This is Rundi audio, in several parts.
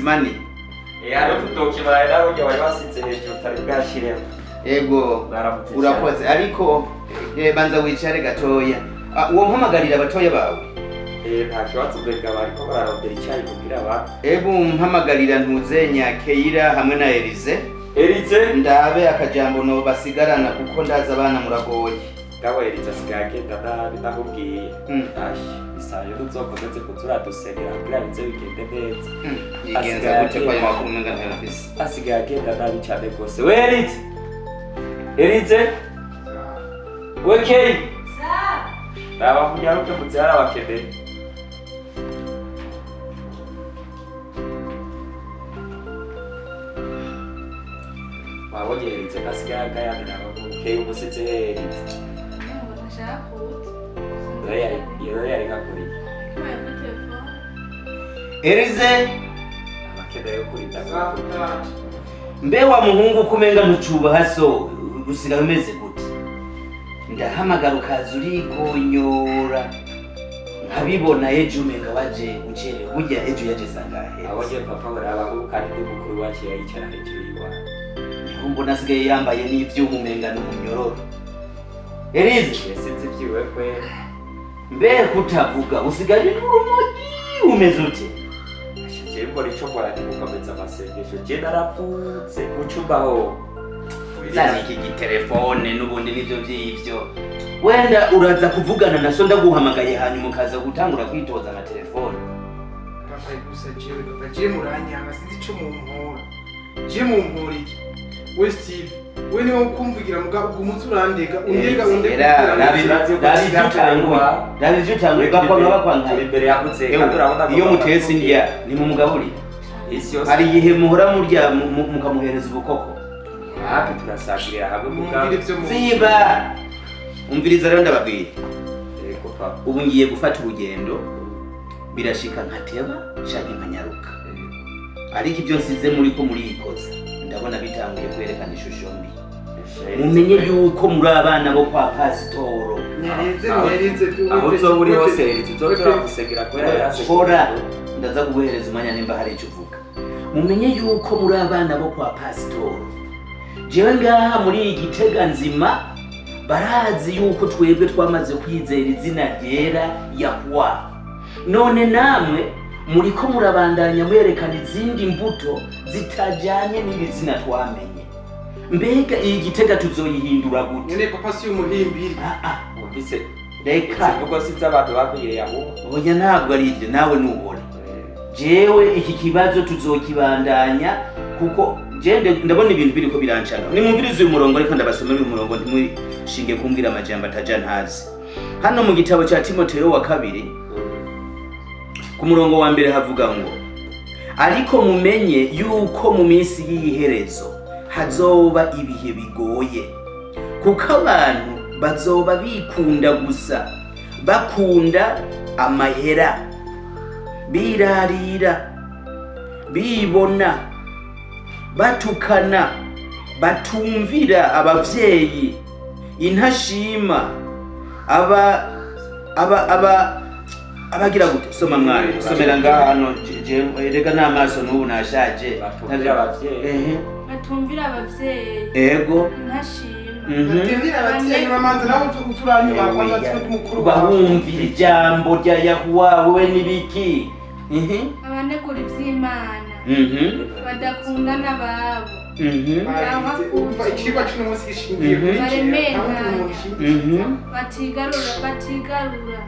mani hariho tutokimara nawe ujya wari wasize hejuru utari bwashiremo. Yego urakoze ariko banza wicare gatoya. Uwo mpamagarira abatoya bawe? Nta kibazo bwega bariko bararondera icyayi kugira abantu. Mpamagarira ntuzenya Keira hamwe na Elize. Ndabe akajambo no basigarana kuko ndaza abana muragoye. Gawe Elize asigagenda ndakubwiye. Isayo tuzokomeze kuturadusengera kugira bize bigende neza. Yigenza gute kwa yakumenga ntafise. Asigagenda nabi cyane rwose. We Elize? Okay. Raba kunyaruke muzara abakeneye. Wabonye Elize kasigaga yandira abakeye umusitse Elize. Yero yari kakuri. Elize abakeneye kuri daga. Mbe wa muhungu kumenga ntucuba so usiga bimeze gute? Ndahamagara ukaza urigonyora nkabibona ejo umenga waje ucere burya ejo yaje sangahe. Abonye papa baraba kandi mukuru wacu yicara hejuru yiwa. Mbona asigaye yambaye n'ivyuma umenga n'umunyororo. Elize sinzi byiwe kwe. Mbe kutavuga usigaye n'urumogi umeze ute? Ashije mbora ico mbora ndikukomeza amasengesho je narapfutse ucumbaho. Zani iki gitelefone n'ubundi nivyo vy'ivyo. Wenda uraza kuvugana na so ndaguhamagaye hanyuma ukaza gutangura kwitoza na telefone. Papa gusa jewe papa je muranyanga sinzi ico mu mpora. Je mu mpora iki? We Steve, we niwe ukumvugira muga umunsi urandega undega David gakwa ngabakwanka imbere yakutse kandi urabona iyo mutesi ndiya ni mu mugaburi. Hari igihe muhora murya mukamuhereza ubukoko. Hapi turasakirira hamwe mugabo. Ziba umviriza rero ndababwiye. Ubu ngiye gufata urugendo birashika nkateba canke nkanyaruka. Ariko ibyo nsize muri ko muri ikoza ndabona bitanguye kwerekana ishusho mbi. Mumenye yuko muri abana bo kwa pasitoro. Nereze aho uzoburi hose tuzotora gusegera kwera yarashora ndaza kuguhereza umanya nimba hari ico uvuga. Mumenye yuko muri abana bo kwa pasitoro. Jewe ngaha muri Igitega nzima barazi yuko twebwe twamaze kwizera izina ryera Yahwa. None namwe muriko murabandanya mwerekana izindi mbuto zitajanye n'iri zina twamenye. Mbega iyi Gitega tuzoyihindura gute? Nene papa si umuhimbiri. Wumvise reka kuko sinzi abantu babwiye Yahwa. Oya ntabwo ari ibyo nawe nubone. Jewe iki kibazo tuzokibandanya kuko ndabona ibintu biriko birancana. Nimumvirize uyu murongo reka ndabasomera uyu murongo ntimushinge kumbwira amajambo ataja ntazi. Hano mu gitabo cya Timoteyo wa 2 ku murongo wa 1 havuga ngo ariko mumenye yuko mu minsi y'iherezo hazoba ibihe bigoye kuko abantu bazoba bikunda gusa bakunda amahera birarira bibona batukana batumvira abavyeyi intashima abagira gute soma mwana somera ngahano je rega namaso n'ubu nashaje batumvira abavyeyi batumvira abavyeyi ego intashima batumvira abavyeyi bamanza nawe uturanye bakwanza tw'umukuru bahumvira ijambo rya Yahwa we nibiki abanegura ivy'Imana badakundana babo ikigo cy'umunsi gishingiye kuri batigarura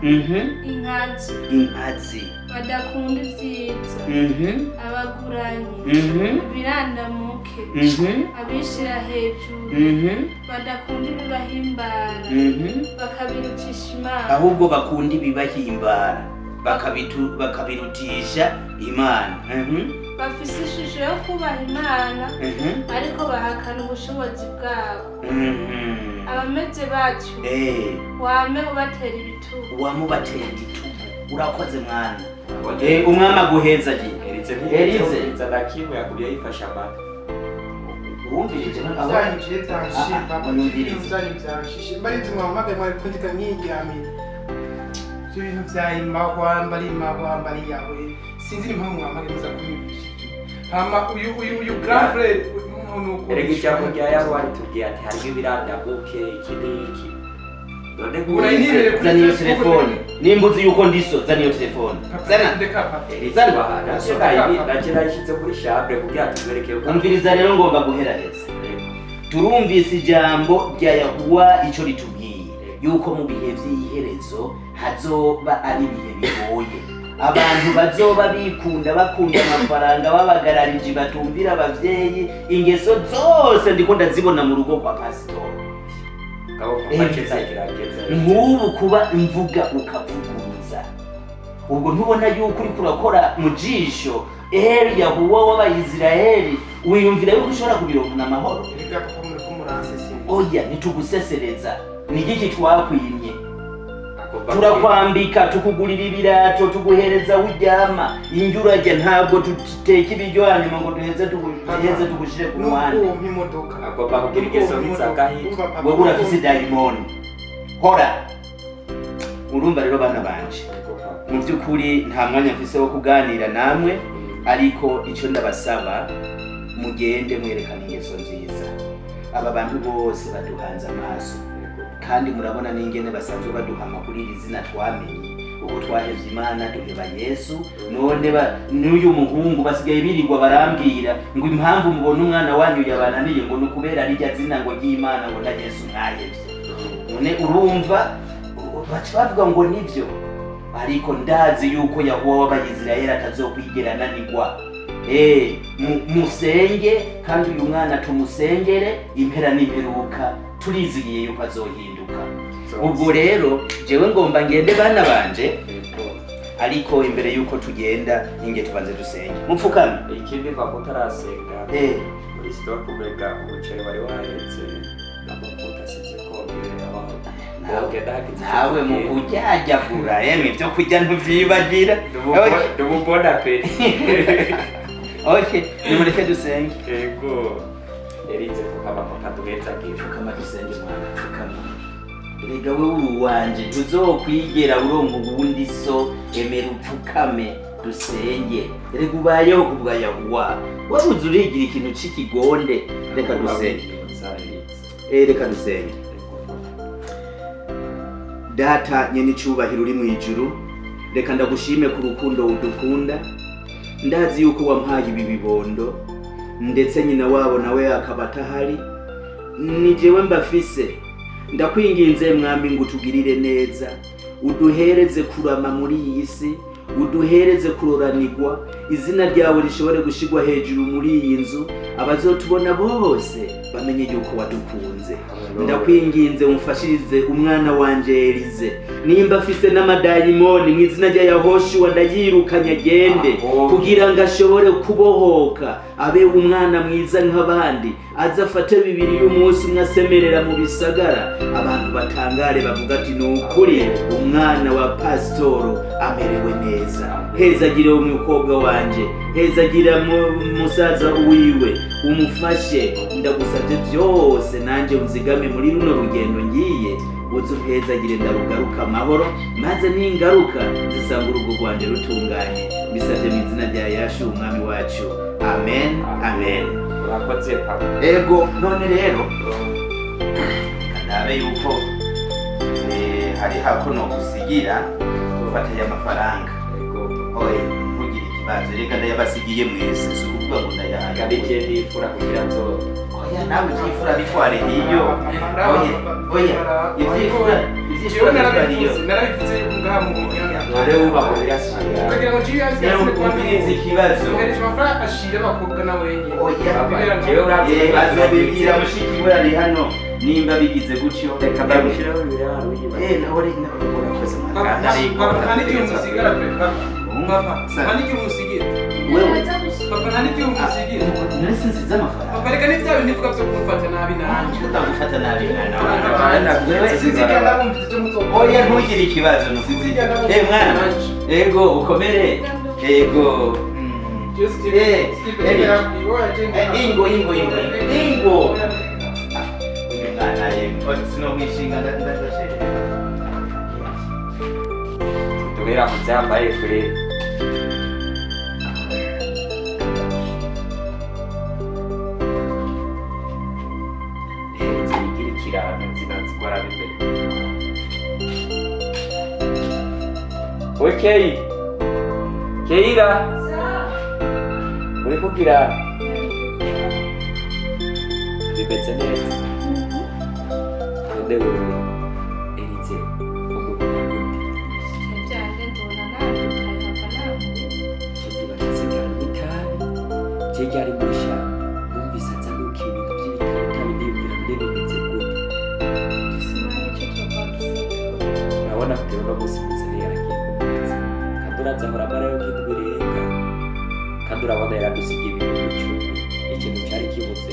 inkazi badakunda ivyiza abaguranyi ibirandamuke abishira hejuru badakunda ibibahimbara bakabirutisha Imana ahubwo bakunda ibibahimbara bakabirutisha Imana bafise ishusho yo kubaha Imana ariko bahakana ubushobozi bwabo abameze batyo wame ubatera ibitugu urakoze mwana umwama guheza Elize na kimwe yakuriye yifasha amata urumvije azanyikiye tanshimba uzanyibyashishe mbarize mwamagaye mwari kwandika nk'igirami ibintu byayimahwa mbari yawe sinzi impamvu mwamagaye muza kumwigisha hama uyu grand frère nuko erega ijambo rya yabari tubwiye ati hariho ibirandabuke iki n'iki none zana iyo telefone nimba uzi yuko ndiso zana iyo telefone zana nacyo nayishyize kuri chambre kugira tubereke yuko umviriza rero ngomba guheraheza turumvise ijambo rya yahuwa ico ritubwiye yuko mu bihe vy'iherezo hazoba ari ibihe bigoye abantu bazoba bikunda bakunda amafaranga babagararije batumvira abavyeyi ingeso zose ndiko ndazibona mu rugo kwa pastor nk'ubu kuba imvuga ukavuguruza ubwo ntubona yuko uriko urakora mu jisho yahuwa w'abayisiraheli wiyumvira yuko ushobora kubironkana amahoro oya ntitugusesereza ni igiki twakwimye turakwambika tukugurira ibirato tuguhereza uryama injurajya ntabwo tuteka ibiryo hanyuma ngo duheze tugushire ku muhanda agomba kugira ingeso nk'izagahi wewe urafise dayimoni hora urumva rero bana banje mu by'ukuri nta mwanya mfise wo kuganira namwe ariko icyo ndabasaba mugende mwerekana ingeso nziza aba bantu bose baduhanze amaso kandi murabona n'ingene basanzwe baduha amakuru iri zina twamenye ubu twahevye Imana duheba Yesu none n'uyu muhungu basigaye birirwa barambwira ngo impamvu mubona umwana wanyu yabananiye ngo nukubera rijya zina ngo ry'Imana ngo na Yesu mwahevye none urumva baca bavuga ngo nivyo ariko ndazi yuko Yahuwa w'Abayisiraheli atazokwigera ananirwa musenge kandi uyu mwana tumusengere impera n'imperuka turizigiye yuko azohinduka ubwo rero jewe ngomba ngende bana banje ariko imbere yuko tugenda inge tubanze dusenge mupfukame ikindi twakutarasenga muri store kumega umuceri wari wahetse amavuta asizeko nawe mu kujyajyagura yemwe ibyo kurya ntuvyibagira ndumubona pe okay nimureke dusenge yego erize kukaba kaduheza gifukama dusenge mwana fukama rega wewe uwanje tuzokwigera urongo ubundi so emera upfukame dusenge rega ubayeho kubwa Yahuwa wabuze urigira ikintu c'ikigonde reka dusenge reka dusenge data nyene icubahiro uri mu ijuru reka ndagushime ku rukundo udukunda ndazi yuko wampaye ibi bibondo ndetse nyina wabo nawe akaba atahari ni jewe mbafise ndakwinginze mwami ngo utugirire neza uduhereze kurama muri iyi si uduhereze kuroranirwa izina ryawe rishobore gushigwa hejuru muri iyi nzu abazotubona bose bamenye yuko wadukunze ndakwinginze umfashirize umwana wanje Elize nimba afise n'amadayimoni mu izina rya Yahoshua ndayirukanye agende kugira ngo ashobore kubohoka abe umwana mwiza nk'abandi azafate bibiri y'umunsi umwe asemerera mu bisagara abantu batangare bavuga ati nukuri umwana wa pasitoro amerewe neza hezagire umukobwa wanje hezagira musaza wiwe umufashe ndagusabye byose nanje unzigame muri runo rugendo ngiye uzi uhezagire ndarugaruka amahoro maze n'ingaruka zisanga urugo rwanje rutunganye bisabye mu izina rya Yashu umwami wacu amen amen urakoze papa ego none rero kanabe yuko hari hakuno gusigira ufatanye amafaranga ego oye ntugire ikibazo reka ndayabasigiye mwese sukuvuga ngo ndayahaga arike ndifura kugira ngo oya nawe ivyifura bitware hiyo oya ivyifura narabivuze ngaha mu nyanga dore ubako birasanga kugira ngo jiya kumviriza ikibazo uhereje amafaranga ashira abakobwa na wenye oya jewe uravye bazobibwira mushiki we ari hano nimba bigize gutyo reka ndagushiraho ibiraro nawe urakoze papa nta n'igihe umusigara pe papa nta n'igihe umusigira wewe papa nta n'igihe umusigira nari sinziza amafaranga papa reka n'ibyawe nivuga byo kumufata nabi nanjye utagufata nabi sinzigira nabumvise icyo muzoba oya ntugire ikibazo mwana ego ukomere ego ingo umwana yego sinomwishinga ndashaka tubera mu byambaye kure Okay. Keira. Muri kugira. Bimeze neza. Ndewe Erize. Cheki ari musha. Numvise azanuka ibintu by'ibitaro kabindimvira ndebimeze gute. Urabona kugira no gusimuze yaragiye kubanza. Kadura zahora marayo kitwirenga. Kadura abona yaradusiga ibintu bicumi. Ikintu cyari kibuze.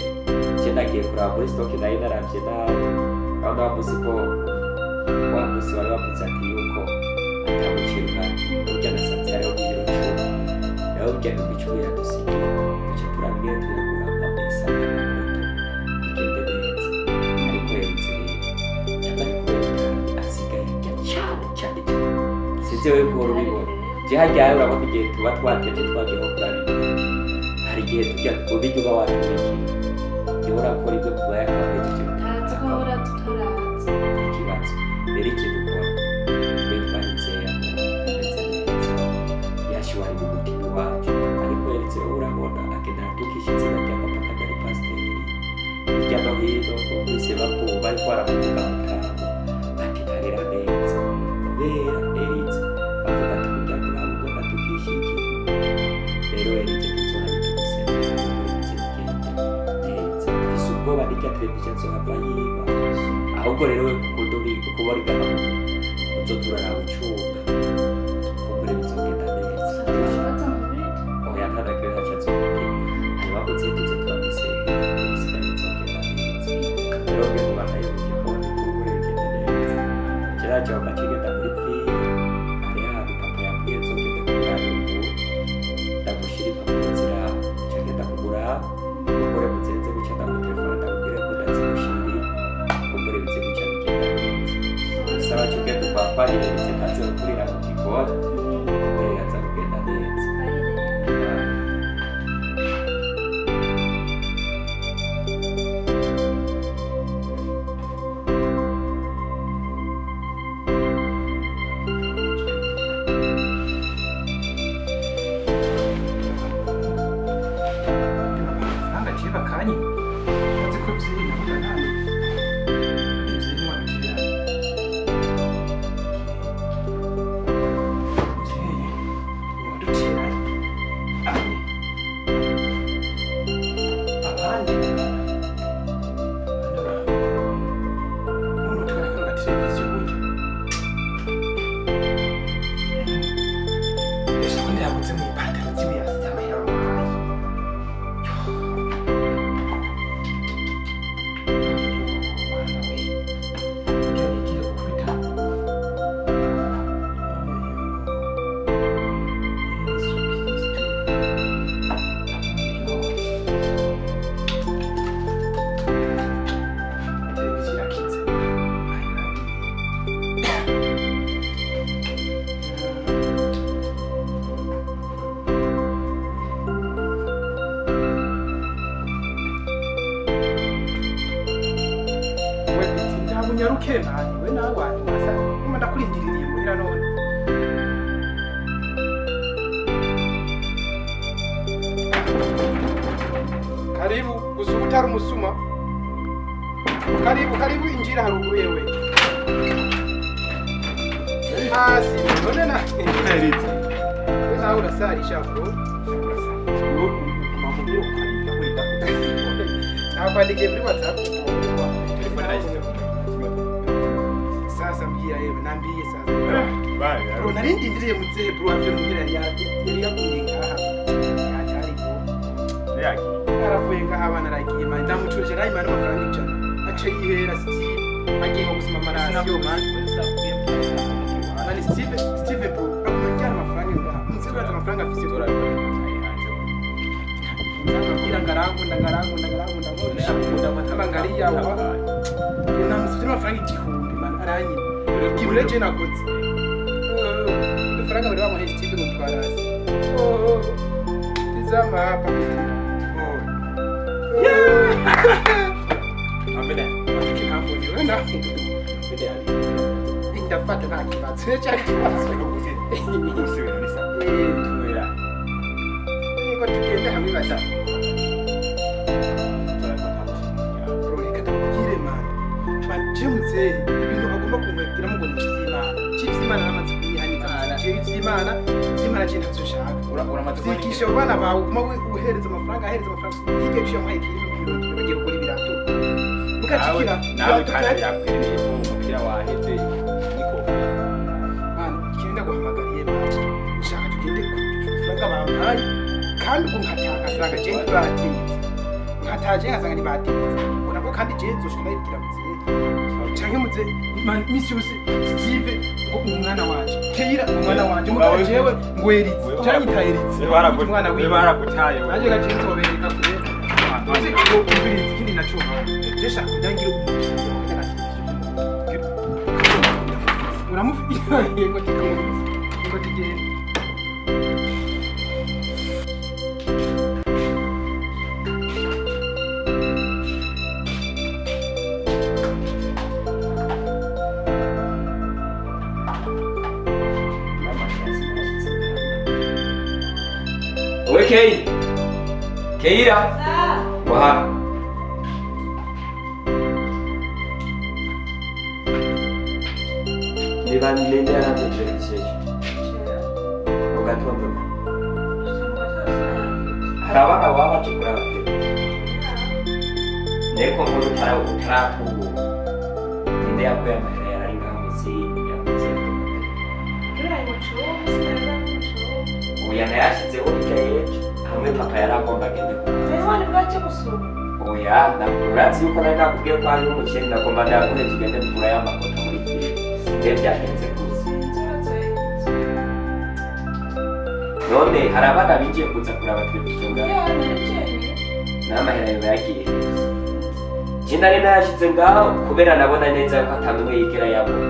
Cyendagiye kuraba muri stock nayo naravye nabi. Aho navuze ko wamusi wari wavuze ati yuko atamukiruka. Urya nasanze hariho ibiro cumi. Naho urya ibicumi yadusigiye. Turabwiye tuyagura amapesa igende neza ariko yaritse yambaye kubera asigaye cyane sinzi wewe ko urubibona je hajyaye urabona igihe tuba twatevye twagiyeho kurabira hari igihe tujya ubiryo uba watumiki iyo urakora ibyo kuba yakabejeje tukahora tutaraza ikibazo rero ikintu ukora twe twaritse yashiwari mu mutima wacu ariko yaritse urabona tukishitse bajya papa kadari pasiteri hirya no hino bumvise bakuba bariko baravuga mutama ati ntarera neza kubera Erize bavuga ati kugira ngo babugomba tukishiki rero Erize tuzora bitugusemera muri bigende neza isi ubwoba n'irya televiziyo nzohava yiba ahubwo rero we kukundo kuba uri gahamu uzoturara ucunga kumbure bizogenda neza oya ntanakire hacatse wabuze tuze twamisega isigaye nzogenda neza rero byo tubanaye mu gikoni kuburegenda neza kiraje bakigenda muri pili ari handi papa yabwiye nzogenda kugura ubu ndamushira impapuro ziraho cyagenda kugura umugore muzenze guca ndamutelefona ndamubwire ko ndazimushiri kumbure bize guca bigenda neza saba cyugenda upapariye bize kaze gukurira mu gikoni kumbure yaza kugenda neza unyaruke mani we nawe wasa kuma ndakurindiriye muhira none karibu usubutara umusuma karibu injira haruguru yewe hasi none na Erize we nawe urasarisha bro nakwandike muri WhatsApp sasa mbia yewe nambiye sasa bro narindindiriye muzee bro ave muhira yari yakuninga aha ariko yaki aravuye ngaha abana aragiye manje ndamucuje rayi manje amafaranga ijana ace yihera Steve agiye gusoma amarasiyo mani Steve bro akumujyana amafaranga ngaha nziko amafaranga afise dora ngarangunda amatanga yawe unamufite amafaranga igihumbi man aranyi kimwe je nakotse amafaranga bari bamuhe Steve n'utwarasi izama hapa amene afike hapo ni wenda ndafata nta kibazo cyari kibazo Usubira bisa. Tumera. niko tugenda hamwe bata reka tukugire mana bajemutse ibintu bagomba kumwekera mu ngo cy'Imana n'amazi kuyihanitana cy'Imana cyenda tushaka uramaze kwigisha abana bawe kuma uhereza amafaranga yige cyo mahekiri bagiye gukora ibirato mukacikira nawe kandi yakwiriye umupira waheze niko bana kigenda guhamagariye bana ushaka tugende kuvuga bampaye kandi unkatanga asanga je ntibatinze nkataje nkasanga ntibatinze ubona ko kandi je nzoshika nayibwira muzeye canke muze misi yose Steve ngo umwana wanje kera umwana wanje mugabo jewe ngweritse canke itayeritse umwana wiwe barakutaye naje gaje nzobereka kure maze ko ubirize kindi naco je shaka ndangira uramufira yego kikamuzi ngo tugende Okay. Keira. Wah. Niban nende arato direksiyon. Ugatomba. Harabana waba tukura. Neko muri tarapu. Ninde yakuye amahera ari ngamuzi yakuze. Oya nayashize ubikaye hamwe papa yaragomba agende oya urazi yuko nari nakubwiye ko hariho umukene nagomba ndakure tugende kugura y'amakota muri fili rero byagenze gusa none hari abana binjiye kuza kuraba televiziyo ngaho n'amahera yawe yagiye je nari nayashize ngaho kubera nabona neza ko atanumwe yigera yabona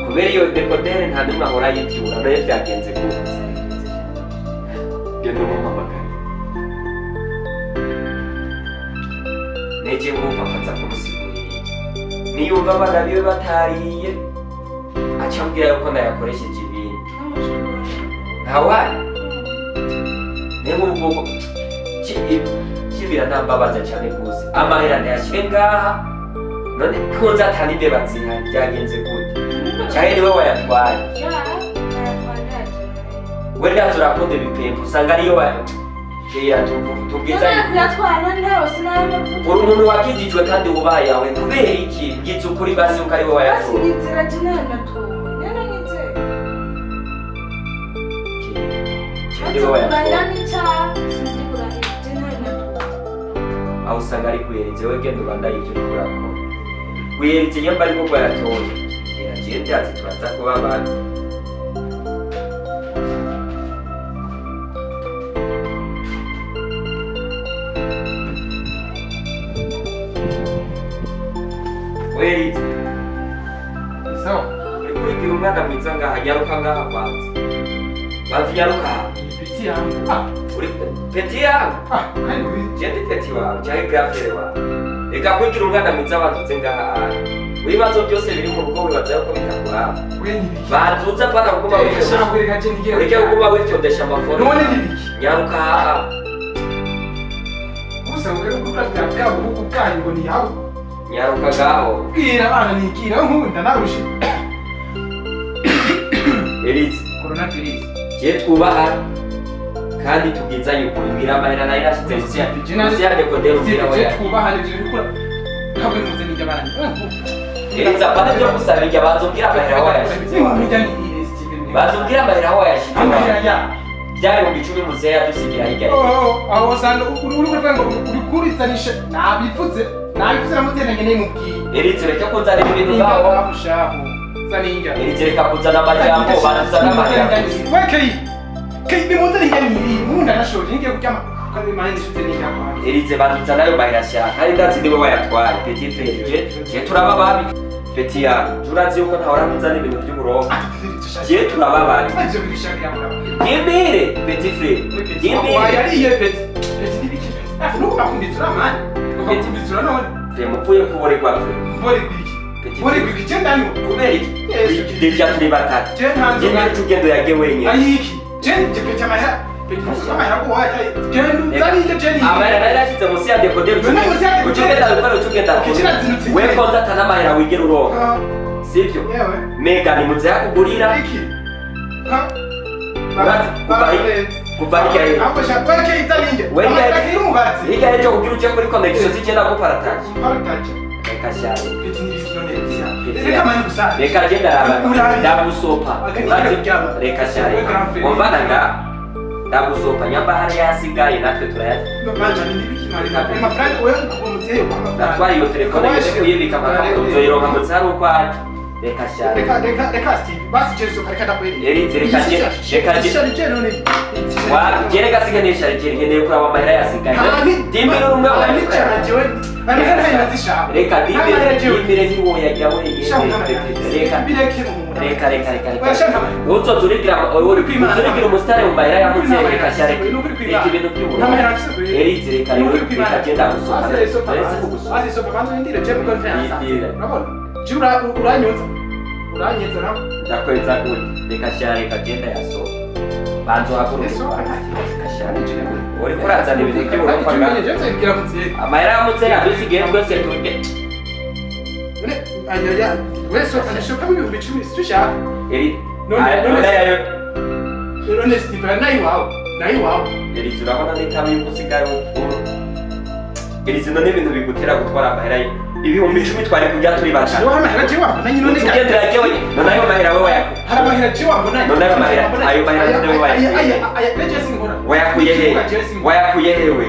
kubera iyo dekodere nta n'umwe ahora yibyura nayo byagenze gutya genda umuhamagara neje ngo papa nza kumusigurira niyumva abana biwe batariye acambwira yuko ndayakoresheje ibindi ntawari niba ubwoko kibira ntambabaza cyane rwose amahera ndayashyire ngaha none ko nzatana imbeba zihari byagenze gute cyane niwe wayatwaye wenda turakunda ibipembo usanga ariyo tubwiza uri umuntu wakijijwe kandi wubaha yawe kubera iki bwitse ukuri bazi yuko ari we wayatwaye aho usanga ari kuyerenze we genda ubanda y'ibyo uri kurakora wiyerenze nyamba ariko ko yatoye iragiye byatsi turaza kuba abantu werize so uri kurigira umwana mwiza ngaha nyaruka ngaha kwanza banza nyaruka peti yangu uri peti yangu kandi jendi peti wawe cyangwa grafere wawe reka kurigira umwana mwiza bantuze ngaha ibibazo byose biri mu rugo wibaza yuko bitakuraba bantuza paka kuguma ureke kuguma wifyondesha amaforo none nibiki nyaruka gusa ngere kukurabya bwa buhugu bwanyu ngo ni yawe nyaruka gaho bwira abana nikira nkunda narushi Elise coronavirus je twubaha kandi tubwizanye kumbira amahera nayo yashize musi ya dekodero ubwira we twubaha n'ibyo bikora ntabwo muze n'ijya barani Elise apana byo gusaba ijya bazubwira amahera wayashize bazubwira amahera wayashize amahera ya byari mu 10 muze yadusigira hirya aho usanga uri kuvuga ngo uri kuritsanisha nabivuze namutendanye n'imubwiye Elise reka ko nzana ibintu ngaho abushaho zaninja Elise reka kuzana amajambo banazana amahera Kei bimuze n'ingeni munda nashoje ngiye kuryama kandi manje shute n'ijambo Elise banuzana ayo mahera shaka kandi ndazi niwe wayatwaye petit frere je turaba babi petit ya turazi yuko ntahora kuzana ibintu by'uburongo je turaba babi ivyo birishakira muraba Gimire petit frere gimire wayariye petit nibiki nuko bakunditsura mani nuko bakunditsura none Mupfuye kuboregwa mbore kwiki muri kwikigenda ni kubera iki deja turi batatu je ntanzo je n'urugendo yage wenyine ayiki je ndipeta mahera amahera ko wataye genda uzarinde je ni amahera yarashyize munsi ya dekoderi ucugenda gukora ucugenda we konza atana amahera wigera uronka sivyo mega ni muze yakugurira iki kuva hirya hapo shapake italinge Wenga umubatsi hirya y'ejo kugira uje muri connection zigenda ko parataje reka cyane reka mani gusa reka genda ndagusopa reka cyane umvana nga ndagusopa nyamba hari yasigaye natwe turayati natwari iyo telefone yose kuyibika uzoyironka mu tsari uko ari reka cyane reka Steve basi Jesu kareka ndakweli reka jereka siganisha ngeneye kuraba amahera yasigaye dimbira rumwe reka dimbire niwo yajya wenyine reka uzoturigira umusitari mu mahera yamutse reka cyane reka ibintu by'ubururu reka genda gusopa uranyeza nawe ndakweza kuri reka cyane reka genda yasopa banzo hakuruka uri kurazana ibintu by'ubururu amahera yamutse yadusigaye rwose tuge weso anashoka mu 10 situshaka none Steve nayi wawe turabona n'itabi y'ugusigaye zino n'ibintu bigutera gutwara amahera ibihumbi 10 twari kujya turi batatu amahera je wabona nyine ugendera jewe none ayo mahera wewe yakuye hari amahera je wabona none ayo mahera none wayakuye hewe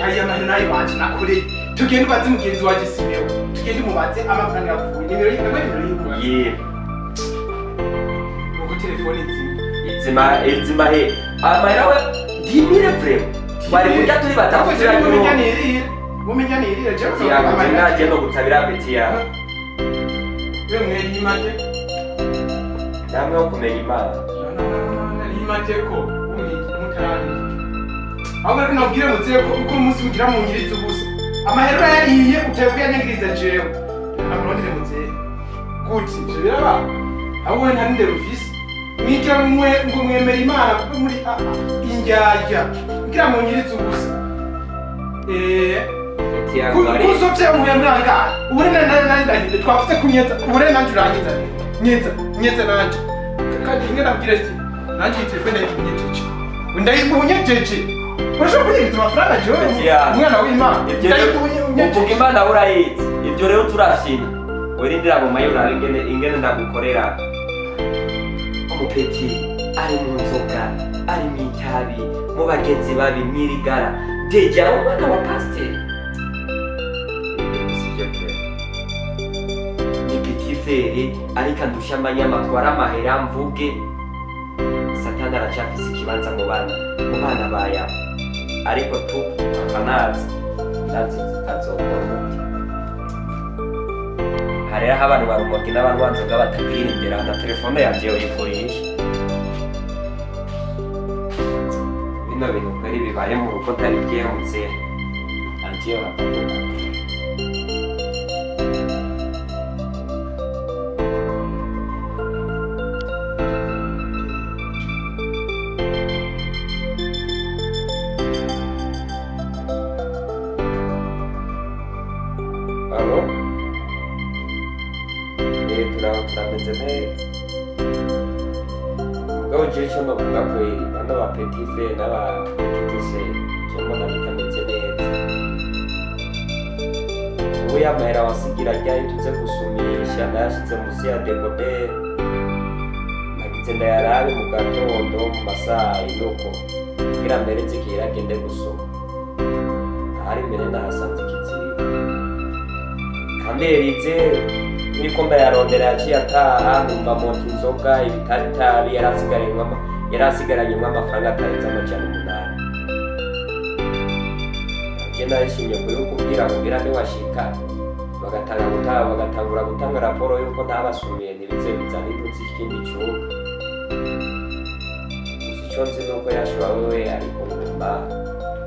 aya mahera nayi waje nakure tugende bazi mugenzi waje Simeho tugende mubaze amafaranga yavuye nimero y'imwe nuko telefone izima he amahera we dimire frame twari kujya turi batatu mumenyanirira je amahera no gutabira apeti yawe wewe yimate namwe wo kumenya imana yimate ko umutarani aho bari nabwire mutse ko umunsi mugira mu ngirizo gusa amahera yariye utebwe yanyagiriza jewe amurondire mutse kuti je biraba aho we nta ndero ufise mwigira mwe ngo mwemera imana kuko muri injyajya ngira mu ngirizo gusa kuzovye umuyamuranga uri nandahinde twafite kunyeza uri nanjurangiza nyeza nanje kandi ngena kugira ati nanje telefone y'inyejeje ndayimunyejeje urashobora kunyiriza amafaranga jewe umwana w'Imana uvuga imana urayizi ibyo rero turashima werindira mu mayura ingene ndagukorera umupeti ari mu nzoga ari mu itabi mu bagenzi babi mwirigara deja umwana wa pasiteri ni petit frere ariko andusha amanyama atwara amahera mvuge satani aracafise ikibanza mu bana baya ariko tu akanazi ndazi azokora umuti harera abantu barumogi n'abantu banzoga batabwira imbere na telefone yanje uyikoresha bino bintu kweri bibaye mu rugo ntari byemutse agiye bakavuga turameze neza mugabo jewe icyo novuga kweri bano ba petit frere n'aba petit sere je mbona bitameze neza ubu yamahera wasigira ryari tuze gusumisha nayashize musi ya dekoderi nagize ndayarabe mu gatondo mu masaha y'inoko kugira mpereze kera agende gusoma ahari mbere nahasanze ikiziriko kanderize niko ndayarondera yaciye ataha numva monta inzoga ibitabitabi yarasigaranyemo amafaranga atarenze amajana 8 je ndayishimye kubwira ntiwashika bagatangura gutanga raporo yuko ntabasumiye ntibize bizana intuzi ikindi cyuka icyo nzi nuko yashura wewe ariko ngomba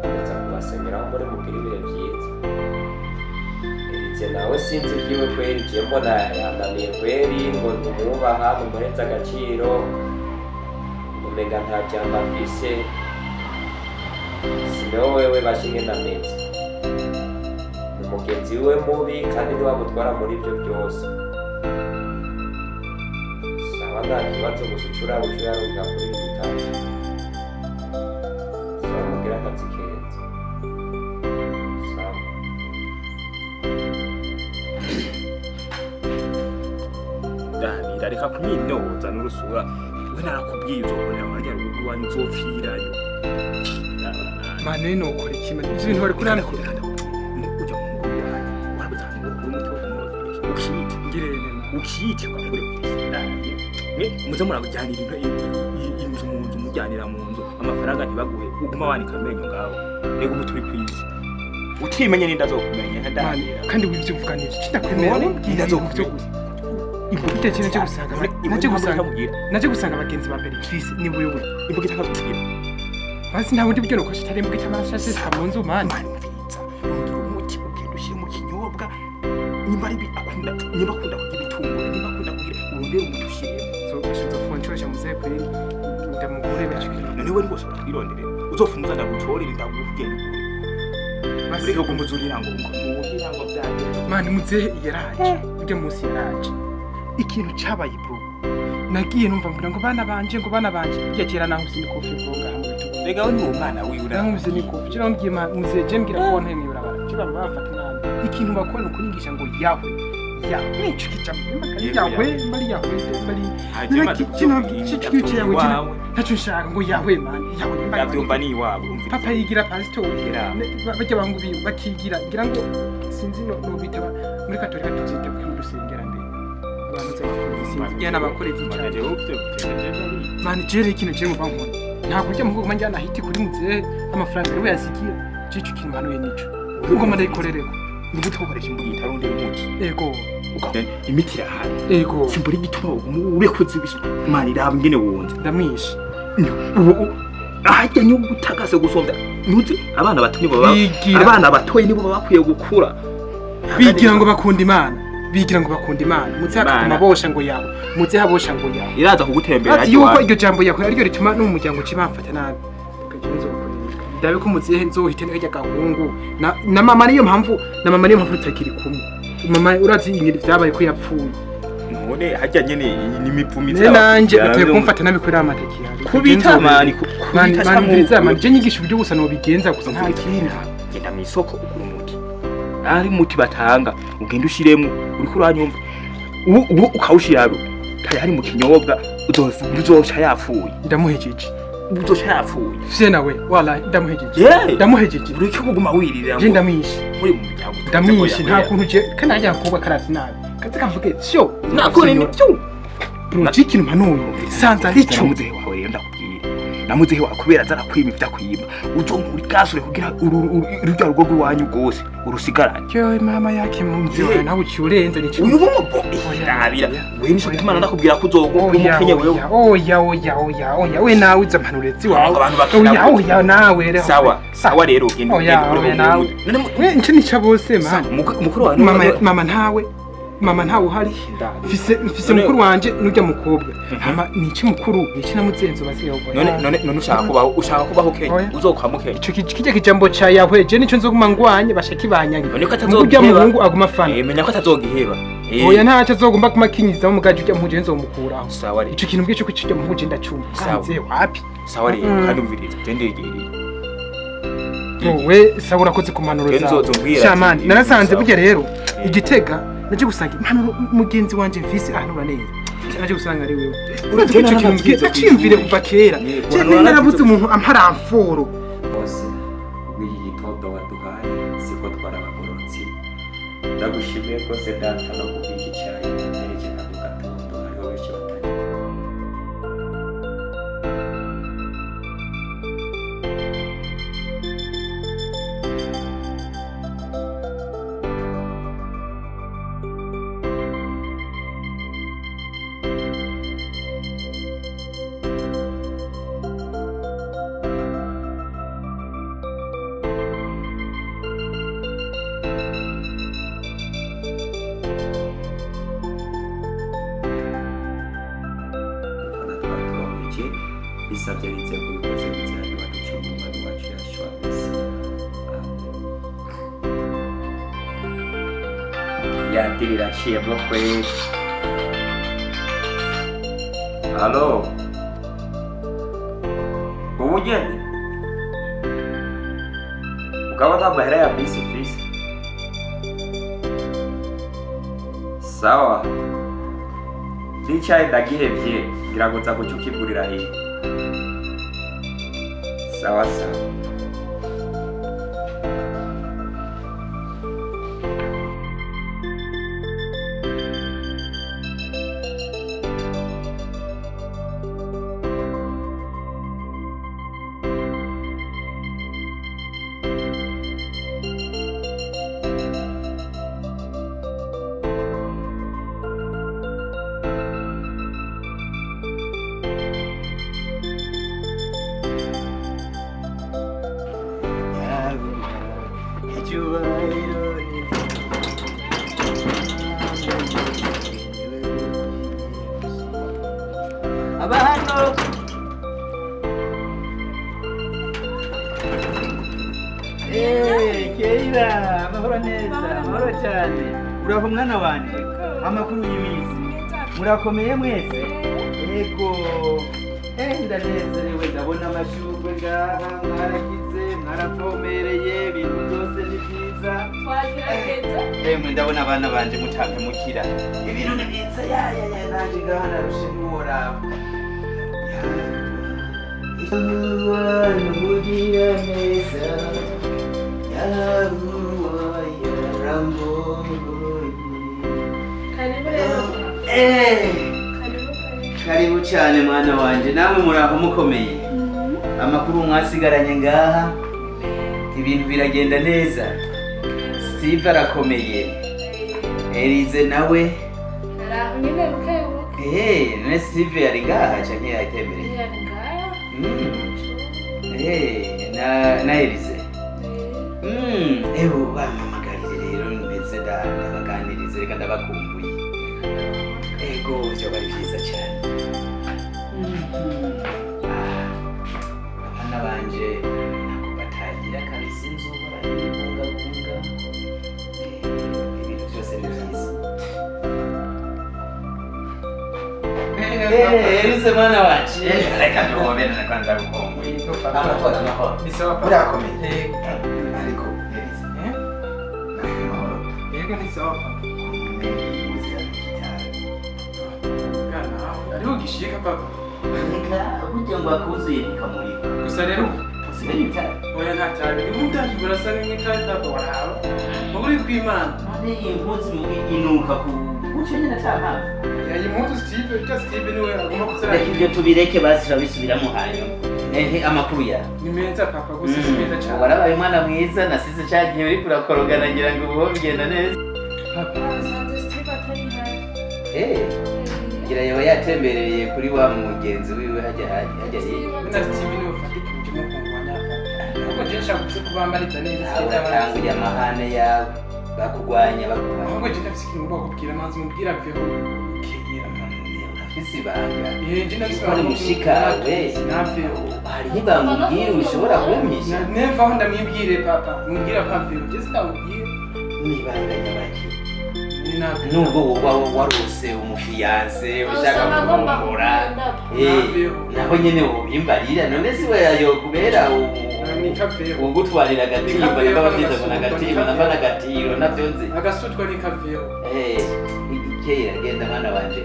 kuza kubasengeraho muri mugire ibihe byiza ivyo nawe sinzi vyiwe kweri je mbona yananiye kweri ngo ntumubaha mumuheze agaciro umenga nta jambo afise sineho wewe bashinge na mezi umugenzi wiwe mubi kandi ntiwamutwara muri ivyo byose sawa nta kibazo gusa ucuraruka kuri ibi bitatu sawa mugira akazi keza sawa Danira reka kumwinyoza n'urusura we narakubwiye uzobonera amajya rugo wanyu uzopfirayo mane no kora kimwe ivyo bintu bari kurana ko ujya mu ngo wanyu warabutanga ngo umuti wo kumwoza ukiyite ngirene ukiyite kwakure kwisi muze murabujyanira inzu mu nzu mujyanira mu nzu amafaranga ntibaguhe uguma wanika amenyo ngaho rego umuti uri kwisi utimenye ninda zokumenya Danira kandi wivyo uvuga nivyo kidakwemera ninda zokumenya imbugita kintu cyo gusanga naje gusanga abagenzi ba mbere twisi ni wewe imbugita nkabwira basi nta wundi buryo nukoresha itari imbugita amarashase mu nzu mani mvitsa ngira umuti ugenda ushyire mu kinyobwa nimba ari akunda nimba akunda kugira itunguru nimba akunda kugira urondera umuti ushyiremo so gashinze fonchosha muze kweli ndamugore bacikira none we rwose twirondere uzofunza ndagucorera ndagugenda basi rero kumuzurira ngo muhira ngo byaje mani muze yaraje ujya munsi yaraje ikintu cyabaye bro nagiye numva mbira ngo bana banje burya kera naho usini kofi vonga hamwe rega we ni umwana wiwe naho usini kofi kira ngiye muze je mbira ko nteme urabara kiba bafata nabi ikintu bakora no kuningisha ngo yawe nico kicamu yawe mari kino yawe ntacu nshaka ngo yawe man yawe ndavyumva ni iwabo papa yigira pastor bajya bangu biyo bakigira ngira ngo sinzi no bitaba muri katolika tuzita ku rusengera mbere n'abakorezi mani jere ikintu kiri mu banki nta kurya mu bwoko njyana hiti kuri muzehe amafaranga rero yasigira cico kintu manuye nico ubwo mandayikorereko nibwo twokoresha imbugita rundi umuti ego imiti irahari ego simbura igituma urekoze bisu mani raba ngene wonze ndamwishe ahajya nyugo utagase gusonda nuzi abana bato nibo abana batoye nibo bakwiye gukura bigira ngo bakunda imana muze hakuma ngo yawe muze habosha ngo yawe iraza kugutembera ati yuko iryo jambo yakwe aryo rituma n'umuryango cibamfata nabi ndabe ko muze nzohite n'ajya gahungu na mama niyo mpamvu tutakiri kumwe mama urazi ingiri byabaye ko yapfuye none hajya nyene n'imipfumitse nanje uteye kumfata nabi kuri amateki yawe kubita mani kubita mani je nyigisha uburyo gusa no bigenza gusa nta kintu genda mu isoko ugura umuti ari muti batanga ugenda ushiremo uri kuranyumva ubu ukawushirabo tayari mu kinyobwa uzoca yapfuye ndamuhejeje uzoca yapfuye fye nawe wala ndamuhejeje ureke kuguma wirira je ndamishe muri mu muryango ndamishe nta kuntu je kana ajya kuba karasi nabi kaze kavuge syo nakone ni byo bro ikintu mpanuye sanza rico muzehe wawe rero ndakubwira namuzehe wakubera zarakwima ibyakwima uzo muri gasure kugira urujya rugo rwanyu rwose urusigaranye cyo mama yake mumzehe nawe ucyurenze ni cyo uyu bobo irabira we nisho bituma ndakubwira ko uzogo umukenye wewe oya we nawe uza mpanurezi wawe oya nawe rero sawa rero genda we nce nica bose mukuru wa mama ntawe uhari mfise mukuru wanje n'ujya mukobwa ama nici mukuru nici namuzenzo basiyeho none ushaka kubaho Kenya uzokwa Kenya ico kijya kijambo cha yawe je nico nzoguma ngwanye bashaki banyange ujya muhungu aguma fana menya ko atazogiheba oya ntaco azogomba kumakinyiza mu gaje ujya muhuje nzomukuraho sawa rero ico kintu bwico ko kijya muhuje ndacumva kanze wapi sawa rero kandi umviriza ndegere we sawa urakoze kumanuro zawe shamani narasanze burya rero igitega naje gusanga impano mugenzi wanje mfise ahanura neza naje gusanga ari wewe uraje icyo kintu acimvire kuva kera je narabuze umuntu ampara amforo bose ubwiki gitondo waduhaye siko twarabagorotsi ndagushimiye rwose data no kubiki cyayi nerekeza mu gatondo hariho benshi batari bisabye inzego bikoze bizanye baduca mu mwanya wacu yashwabise yadirira aciyemo kweli. Halo ubugeni ukaba nta mahera ya bisi ufise? Sawa ndicaye ndagihevye ngira ngo nza guca ukigurira hehe. Sawa sawa. Abantu Keira amahoro neza amahoro cyane uraho mwana wanje amakuru y'imisi murakomeye mwese yego ndanezerewe ndabona amashurwe ngaha mwarakize mwaravomereye ibintu byose ni byiza twagerageza ndabona abana banje mutampemukira ibintu ni byiza nanjye ngaha narushe ntiworaba kugira neza karibu cyane mwana wanje namwe muraho mukomeye amakuru mwasigaranye ngaha ibintu biragenda neza Steve arakomeye Elize nawe araho nyine bukebuke none Steve yari ngaha canke yatembereye yari ngaha na Elize eho bamamagarire rero ndetse ndabaganirize reka ndabakumbuye ego byo bari byiza cyane abana banje ntabwo batagira kabisa inzu barayibungabunga ibintu byose ni byiza Elize mwana wacu reka duhobere na kwanza gukumbuye amahoro urakomeye ariko Elize yego ni sawa papa ariho gishika papa kugira ngo akuzuye bikamurika gusa rero usigaye bitari oya nta cyane ni mutaje burasa n'imikaya papa waraba muri kwimana none iyi mpuzu inuka ku gucyo nyine cyangwa iyi mpuzu Steve niwe agomba kusara reka ibyo tubireke basi turabisubiramo hanyuma amakuru ya ni meza papa gusa si meza cyane warabaye umwana mwiza nasize cyagiye uri kurakorogana ngira ngo ubu bigenda neza papa basanze Steve atari hari ngira yaba yatembereye kuri wa mugenzi wiwe hajya na Steve niwe ufatika mu kumwanya papa kuko je nshaka kubambariza neza ugatanguye amahane yawe bakugwanya ahubwo je ndafise ikintu bakubwira manzi mubwira vyo Keira urafise ibanga je ndafise ari mushikawe hari ibanga ubwira ushobora kumpisha neva aho ndamwibwire papa mubwira pavyo je sindamubwire n'ibanga nyabaki nubwo woba warose umufiyanse ushaka kumugura naho nyene wobimbarira none si we yokubera ugutwarira agatimba niko bavyita ngo n'agatimba nava n'agatiro navyo nzi agasutwa ni kaveho Keira genda mwana wanje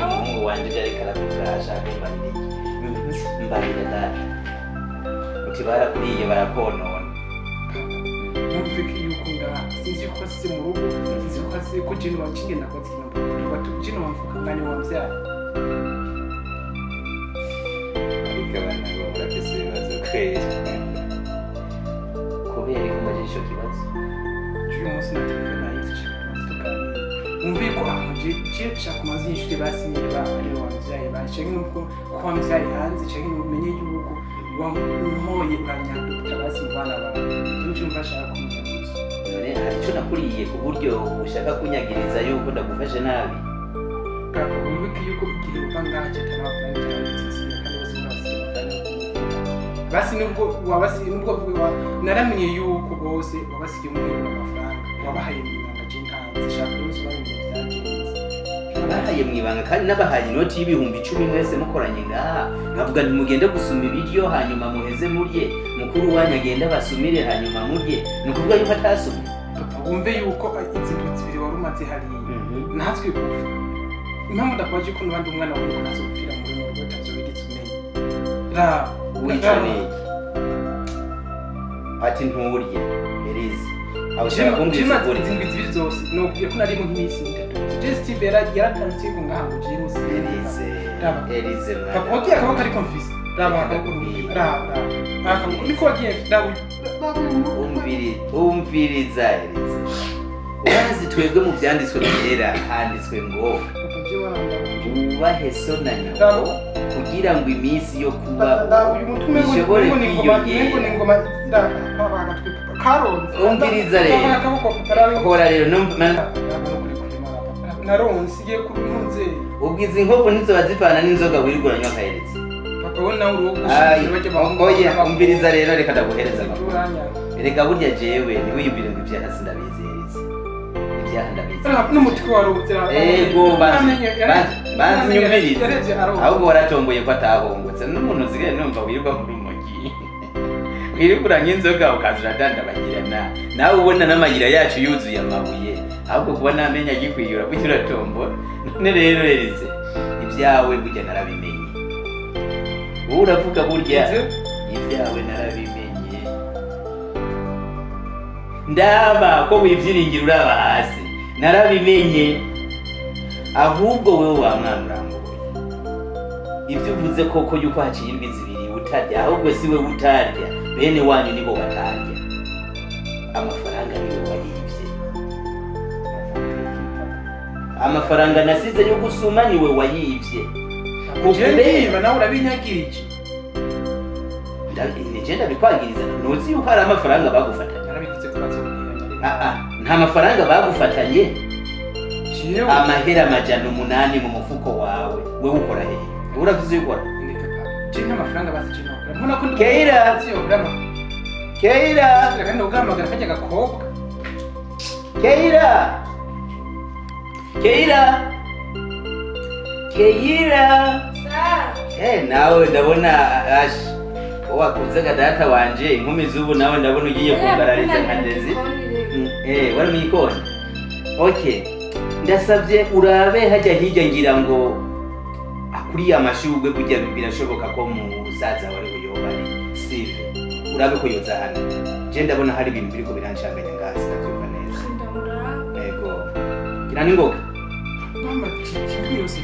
umuhungu wanje ariko arakubwira ashaka mbarira data uti barakuriye barakonona numvike yuko ngaha sinzi ko se mu rugo sinzi ko se ko jeni wacinge nakoze ikintu batujeni wamfuka ngani wamvyara ariko abana bo murafise ibibazo kweli kubera ko mbajisho kibazo uyu munsi na telefone yitse umvike ko je shaka mazishwe basinye ba ari wamvyaye bashenye nuko ko wamvyaye hanze cyangwa umenye yuko wamhoye uranyanga utabazi bana bawe nicyo mfasha kumenya none hari icyo nakuriye ku buryo ushaka kunyagiriza yuko ndagufashe nabi kako wibuke yuko igihe uva ngaha cyatana amafaranga cyangwa basi nubwo vuga naramenye yuko bose wabasigiye mu amafaranga wabahaye mwibanga cy'intanzi shaka rose bari bahaye mwibanga kandi nabahaye inoti y'ibihumbi 10 mwese mukoranye ngaha nkavuga nti mugende gusuma ibiryo hanyuma muheze murye mukuru wanyu agenda basumire hanyuma murye nukuvuga yuko atasumye wumve yuko izindutsi biri warumaze hariya natwe kuva impamvu ndakwaje ko nubandi umwana wawe ko nazopfira muri mu rugo tavyo bigitse umenye wicane ati nturye Elize aho cyangwa kumvise ukuri izindutsi zose nokubye ko nari mu nk'imisi itatu just Vera yaratanze ko ngahango James Elize papa ogiye akaba kari confuse raba niko wagiye umviriza Elize urazi twebwe mu byanditswe byera handitswe ngo ubahe so na nyoko kugira ngo iminsi yo kubaho ishobore kwiyongera umviriza rero hora rero naronsiye kubunze ubwiza inkovu ntizoba zivana n'inzoga wirirwa uranywa kaheretse papa we nawe oya umviriza rero reka ndaguhereza amakuru erega burya jewe ntiwiyumvire ngo ibyaha sindabizi Elize ibyaha ndabizi n'umutwe warutse ego banzi nyumvirize ahubwo waratomboye ko atahongotse n'umuntu uzigaye numva wirirwa muri umugi wirirwa uranywa inzoga ukaza uradandabagirana nawe ubona n'amayira yacu yuzuye amabuye ahubwo kuba namenya agikwiyura kuko uratombora none rero Elize ibyawe burya narabimenye wowe uravuga burya ibyawe narabimenye ndaba ko wivyiringira uraba hasi narabimenye ahubwo wewe wa mwana urambuye ibyo uvuze koko yuko haciye indwi zibiri utarya ahubwo si we utarya bene wanyu nibo batarya amafaranga niwe wayivye amafaranga nasize yo gusuma niwe wayivye kukureba nawe urabinyagirije nigenda bikwagiriza nuzi yuko hari amafaranga bagufatanye narabivuze ko nta mafaranga bagufatanye amahera amajana 8 mu mufuko wawe we ukora hehe uravuze ukora nta mafaranga bazicina mbona ko Keira kandi ugamagara kajya gakobwa Keira nawe ndabona ash wakunze data wanje inkumi zubu nawe ndabona ugiye kungarariza kandezi wari mwikoni okay ndasabye urabe hajya hirya ngira ngo akuri amashugwe kujya birashoboka ko muzaza wari uyobari Steve urabe ko yoza hano je ndabona hari ibintu biriko biranshanganya ngasi ndavyumva neza yego gira ningoga mama cyiyose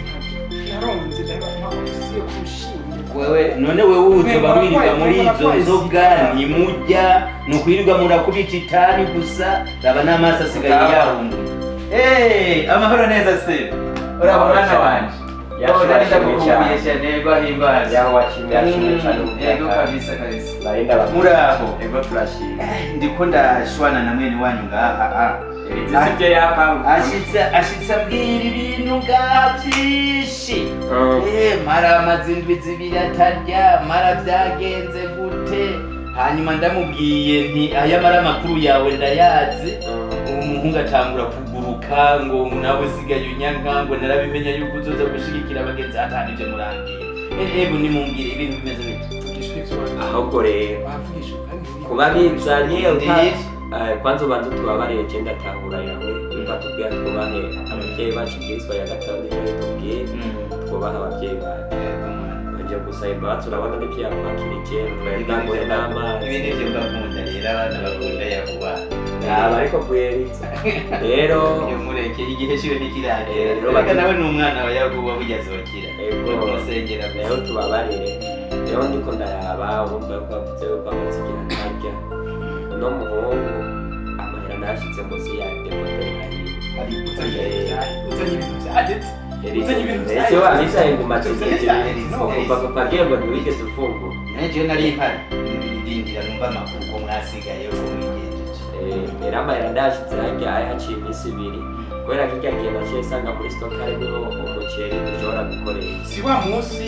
naronze ndabasiye kushimye wewe none wewe uzoba wirirwa muri izo nzoga nimujya nukwirirwa murakubita itani gusa raba n'amaso asigaye yahunguye amahoro neza Steve uraba mwana wanje yashobora ndakukumbisha nego ahimbaza yaho wachimya cyane yego kabisa naenda muraho ego turashimye ndiko ndashwana na mwene wanyu ngaha Sibyo yapanga ashitsa mbwira ibintu byinshi mara amazindwi zibiri atarya mara byagenze gute hanyuma ndamubwiye nti aya mara makuru yawe ndayazi umuhungu atangura kuguruka ngo nawe sigaye unyanka ngo narabimenya yuko uzoza gushigikira abagenzi atanije murangiye ego nimumbwire ibintu bimeze bite ahubwo rero kuba bizanye kwanza ubanza tubabariye cyenda atahura yawe batubwira twubahe ababyeyi bacu bwiswa ya gatanu niyo tubwiye twubaha ababyeyi bacu banje gusa imbabatsi urabona n'ibyo yakwakirije twebwe n'amazi ibindi byo bakunda rero abana bakunda yakuba ariko bweritse rero iyo mureke igihe shiwe nikiragera rero nawe n'umwana wa yakuba bujyazokira ego musengera rero tubabarire rero ndiko ndaraba urumva ko bavuze ko bazigira ntarya no muhungu amahera nashitse munsi ya depote hari uzanye ibintu byagetse ese wa bisaye nguma tizeze kuva kupagiye ngo ntiwigeze ufungura neje nari impari ndindira numva amakuru ko mwasigaye ko mwigenjeje era amahera ndashitse hajya haciye iminsi ibiri kubera ko icyo gihe naciye sanga muri stock harimo muceri ushobora gukoresha si wa munsi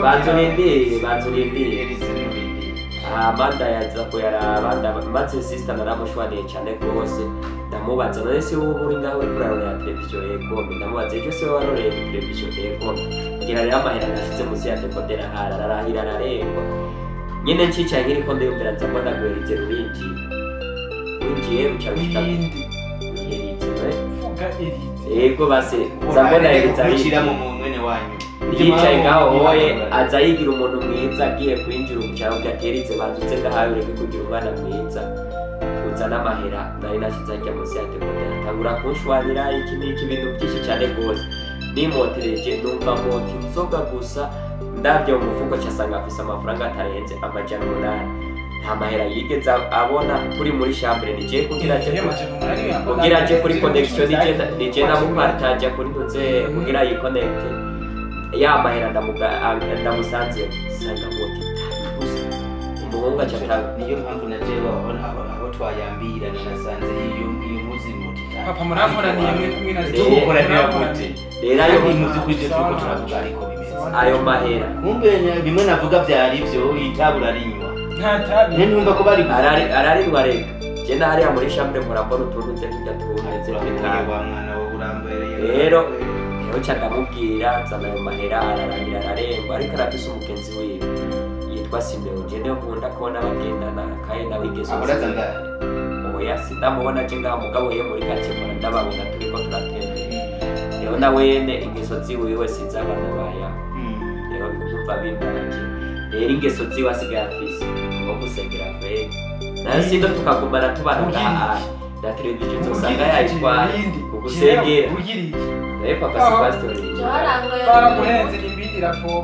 banzurindire amanda yaza kuyaraba maze sister naramushwaniye cyane rwose ndamubaza none se wowe uri ngaho uri kurarorera televiziyo yego ndamubaza ejo se waroreye televiziyo yego ngira rero amahera nashize munsi ya dekodera ararahira ararengwa nyine ncicaye nk'iriko ndiyumvira nza mbona guherize winjiye uca wita yego base nzambona herize mu mwene wanyu yicaye ngaho hoye aza yigira umuntu mwiza agiye kwinjira umucaro byateritse bandutse ngahawe ureke kugira umwana mwiza kuza n'amahera nari nashize ajya munsi ya dekodera atangura kunshwanira iki n'iki ibintu byinshi cyane rwose nimotereje numva moti inzoga gusa ndabyo mu mufuko cyasanga afise amafaranga atarenze amajana 8 nta mahera yigeze abona turi muri chambre nigiye kugira aje kuri connection nije namupartage kuri ntuze kugira yiconnecte ya mahera ndamusanze sanga moti umuhungu acatanga niyo mpamvu naje babona aho twayambira nasanze iyo muzi moti papa muramuraniye mwe tugukoranira gute rero ayo muzi kwije tuko turavuga ariko ayo mahera kumbe bimwe navuga byari byo itabura rinywa nta tabi numva ko bari ararinywa reka je nahariya muri chambre murambona utuntu nze kujya tuwuneze wa mwana wo urambereye rero ndamubwira nzana ayo mahera ararahira ararengwa ariko arafise umugenzi wiwe yitwa Simeo je niyo nkunda kubona bagendana kandi nabigeze oya sindamubona je ngaho mugabo ye muri kakemura ndababona turiko turatembera rero nawene ingeso ziwiwe sizabana baya rero byumva bimbaraje rero ingeso ziwe asigaye afise ngo gusengera kwega nayo sindo tukagumana tubana ngaha na televiziyo usanga yayitwaye kugusengera rero papa Sebastian baramuhenze n'ibindi rafomo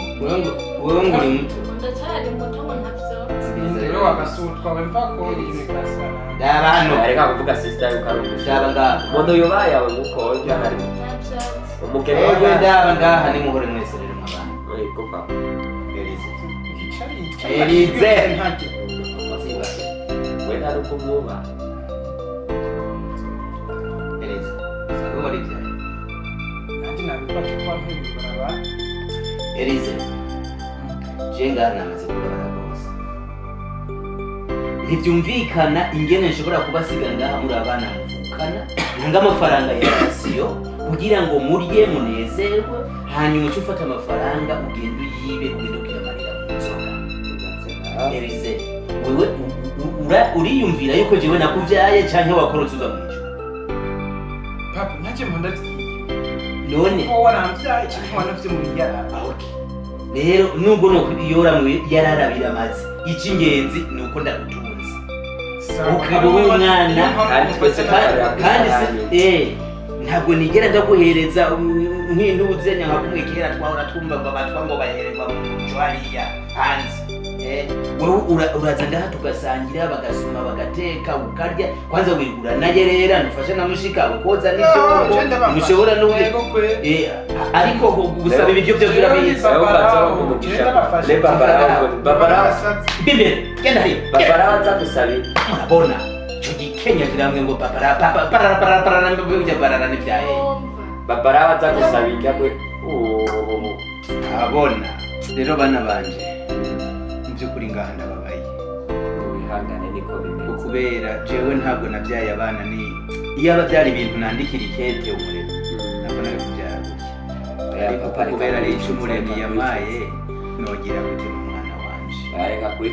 wewe nguri muto ndacyari muto ngo ntavyo rero wagasutwa wemva ko ibikasa dabano areka kuvuga sister yuko ari ushaba ngaha mondo yoba yawe mukoje hari umukene wewe daba ngaha ni muhore mwese rero mwabana yego papa Elize wenda ruko muba Elize sako wari bya nanjye nabikora cyo kwa ntibibara Elize jenga namaze kubara bose ntibyumvikana ingene nshobora kubasiga ngaha muri abana muvukana nanga amafaranga ya rasiyo kugira ngo murye munezerwe hanyuma uce ufata amafaranga ugenda uyibe ugenda ukiramarira mu nzoga Elize wewe uriyumvira yuko jewe nakuvyaye canke wakorotse uza mwijo papa nanjye mpandavye none ko waramvyaye cyangwa wanavye mu yara rero nubwo no yoramwe yararabira amazi icy'ingenzi nuko ndagutunze ukaba wowe mwana kandi ntabwo nigera ndaguhereza nk'intuze nyakumwe kera twahora twumva ngo abatwa ngo bahererwa mu muco hariya hanze wowe uraza ngaha tugasangira bagasoma bagateka ukarya kwanza wirigura nayerera nufasha na mushika ukoza n'ibyo mushobora n'uwe ariko gusaba ibiryo byo birabizi bimbere genda hiyo babaraza gusabira urabona cyo gikenya kiramwe ngo para mbyo barara n'ibyaye babaraza gusabira gwe abona rero bana banje byukuri ngaha ndababaye wihangane niko bimeze kubera jewe ntabwo nabyaye abana ni iyo ababyara ibintu nandikira ikete umuremyi ntabwo nari kubyara gutya ariko kubera ari icumuremyi yamaye nogira gutema umwana wanje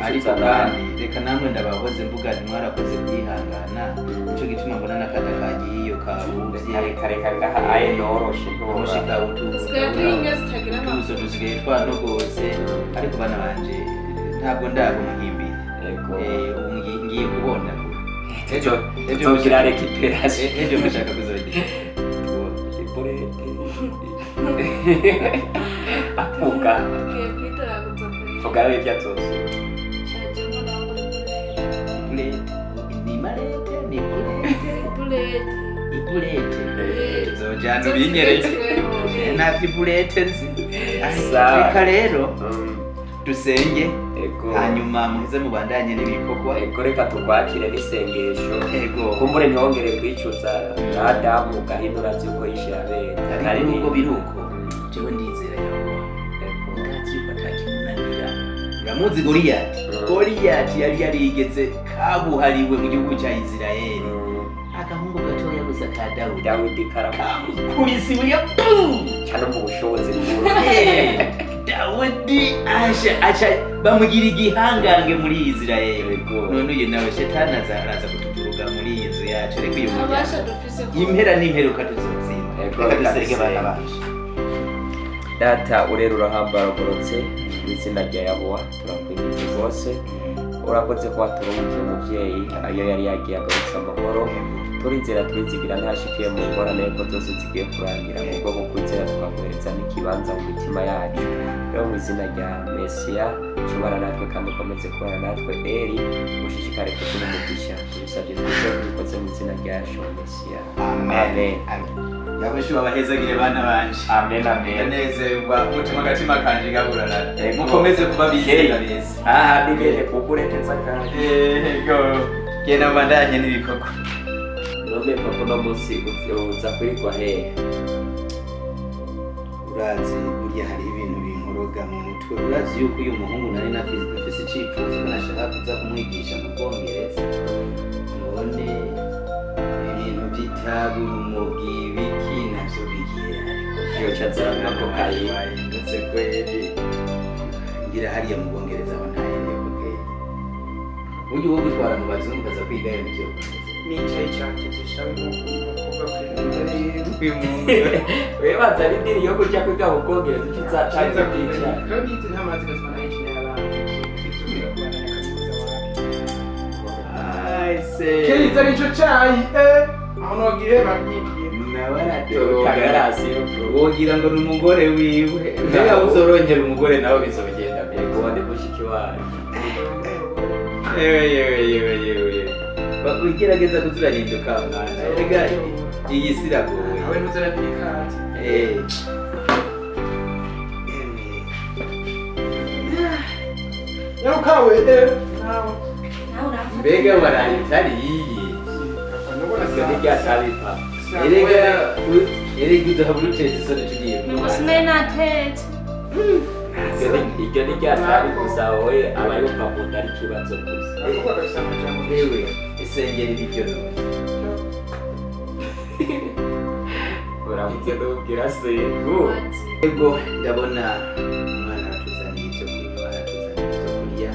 ariko kandi reka namwe ndabahoze mvuga nti mwarakoze kwihangana nicyo gituma mbona n'akata kagiye iyo kabuvye kareka ngaha aye noroshe ushika utuzo dusigaye twanogose ariko bana banje ntabwo ndabo muhimbire ubu ngiye kubona ejo tuzogira recuperation ejo mushaka kuzogira apuka fuka wewe byatose ni marete ni ipulete zojana binyereke nati bulete nzi reka rero dusenge hanyuma muheze mubandanye n'ibikorwa. Ego reka tukwakire n'isengesho. Ego kumbure ntihongere kwicuza Adamu gahindura vyuko yishe Abeli. ari nuko biruko jewe ndizera yawe. Ego ndazi yuko atakimunanira. Uramuzi Goliyati yari yarigeze kabuhariwe mu gihugu cya Isirayeli. Agahungu gatoya gusa ka Dawudi karakubisiwe cyane mu bushobozi Dawudi acha bamugira igihangange muri Isirayeli. None uyu nawe shetani araza kutuvuruga muri iyi nzu yacu. Reka uyu impera n'imperuka tuzotsinda. Reka dusenge abana bacu. Data urera urahambaragorotse mu izina rya Yabowa turakwinginze rwose. Urakoze ko waturungikiye umuvyeyi ayo yari yagiye agarutse amahoro. Turizera turizigira ntashikiye mu ngorane ko zose zigiye kurangira mu bwo kwizera tukaguhereza n'ikibanza mu mitima yacu. Rero mu izina rya Mesiya shobora natwe kandi ukomeze kubana natwe Eri ushishikare kugira umugisha. Tubisabye twese tubikoze mu izina rya Mesiya. Amen. Yabashuba bahezagire bana banje. Amen. Yanezerwa umutima gatima kanje gaburana. Mukomeze kuba bizera beza. Nigere kukureteza kandi. Ego genda bandanye n'ibikorwa. Nome papa no musi uza kurikwa hehe. Urazi burya hari ibintu binkoroga mu mutwe. Urazi yuko uyu muhungu nari nafise icifuzo ko nashaka kuza kumwigisha mu Bwongereza. None ibintu by'itabu umugi biki navyo bigiye ariko iyo cyazana ko kayi ndetse kweri ngira hariya mu Bwongereza aho ntaye okay. Buryo wo gutwara mu bazungu kaza kwiga ibyo nicaye cyane gishawe n'umukobwa wewe bazari ndiri yo kujya kwiga mu Bwongereza cyangwa kwiga rero nditse ntamazi gasana n'ikindi y'abantu bitumira kubana na kaminuza wawe keriza nico cyayi aho nogire bagiye wogira ngo ni umugore wiwe mbega uzorongera umugore nawe bizogenda mbere kubande mushiki wawe yewe bakugerageza kuzurahinduka mwana erega iyi siragoye awe ntuzara bikati yarukawe nawe mbega waraye utari yiyi nibya tabipa erega udahabura utetse isoni tugiye Sinari natetse. iryo ni rya tabi gusa wowe abayumva mu nda ari ikibazo gusa yewe isengeri ibyo uramutse n'ubwira se ego ndabona umwana watuzaniye icyo kunywa aratuzaniye icyo kurya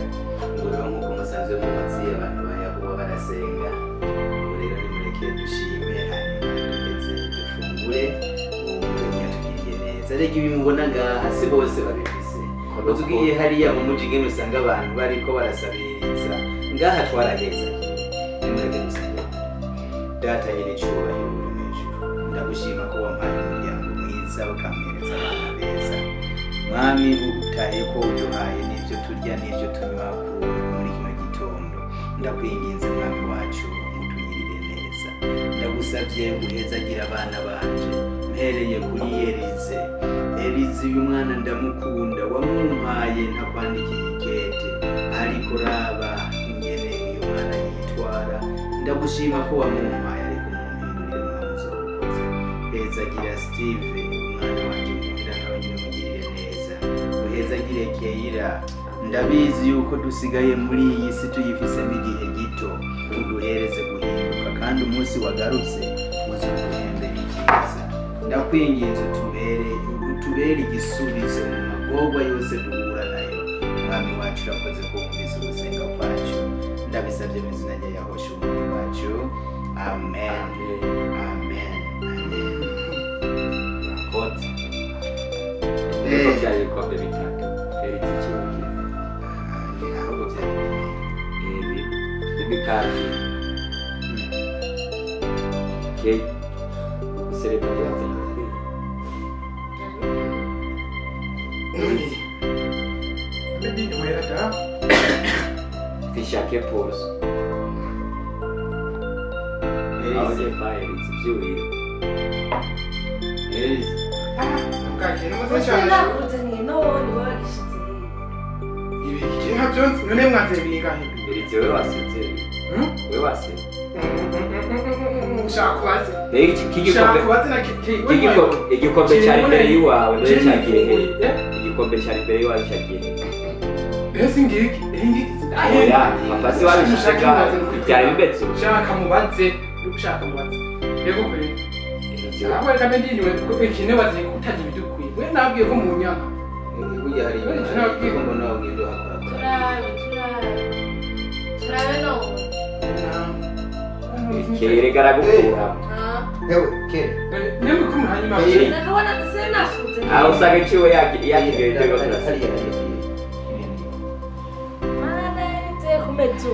ngo rero nk'uko musanzwe muzi abantu bayahuba barasenga ubu rero nimureke dushime hanyuma duheze dufungure ubu yatugiriye neza rega ibi mubona ngaha si bose babifise tugiye hariya mu muji ngene usanga abantu bariko barasabiriza ngaha twaraheza nimureke dusenge. Data nyir'icyubahiro uri mu ijuru ndagushima ko wampaye umuryango mwiza ukampereza abana beza. Mwami utaye ko uduhaye n'ibyo turya n'ibyo tunywa muri kino gitondo. Ndakwinginze mwami wacu mutugirire neza. Ndagusabye guhezagira abana banje mpereye kuri Elize uyu mwana ndamukunda wamumpaye ntakwandikiye ikete ariko raba ingene uyu mwana yitwara. Ndagushima ko wamumpaye ariko mumpindurire mwami uzokoze. Hezagira Steve umwana wanje nkunda nawe nyine mugirire neza. Uhezagire Keira ndabizi yuko dusigaye muri iyi si tuyifisemo igihe gito. Uduhereze guhinduka kandi umunsi wagarutse uzoguhembe ikiza. Ndakwinginze tubere igisubizo mu magorwa yose duhura nayo. Mwami wacu urakoze ko wumvise ugusenga kwacu. Ndabisabye mu izina rya Yahoshua umwami wacu. Amen. kote niko byari ibikombe bitatu Felix Kimwe ahubwo byari n'imikati guserebura yazanye tishake pose aho jepaye ibyuhiro ukakira Usanga kuzaniye no ni wagishize. ibi iki ntabyo none mwanze bingahe Mbere wewe wasetse. Wewe wasetse. Shakubaze. Shakubaze na igikombe cyari imbere yiwawe mbere cyagiye. Igikombe cyari imbere yiwawe cyagiye. Ese ngiki Oya, papa si wabishaka byari bibetse. Shaka mubaze, ushaka mubaze. Yego kure. Abo reka ndiniwe kuko ikine baze kutaje bidukwiye. We nabwiye ko mu nyama. Burya hari ibintu mbona ugendo hakora. Turabe no. Kere garagukura. Ewe, kere. Nemwe ko muhanyuma. Nakabona sena fuze. Usanga chiwe yakigere tego turasa. Mana te kumetu.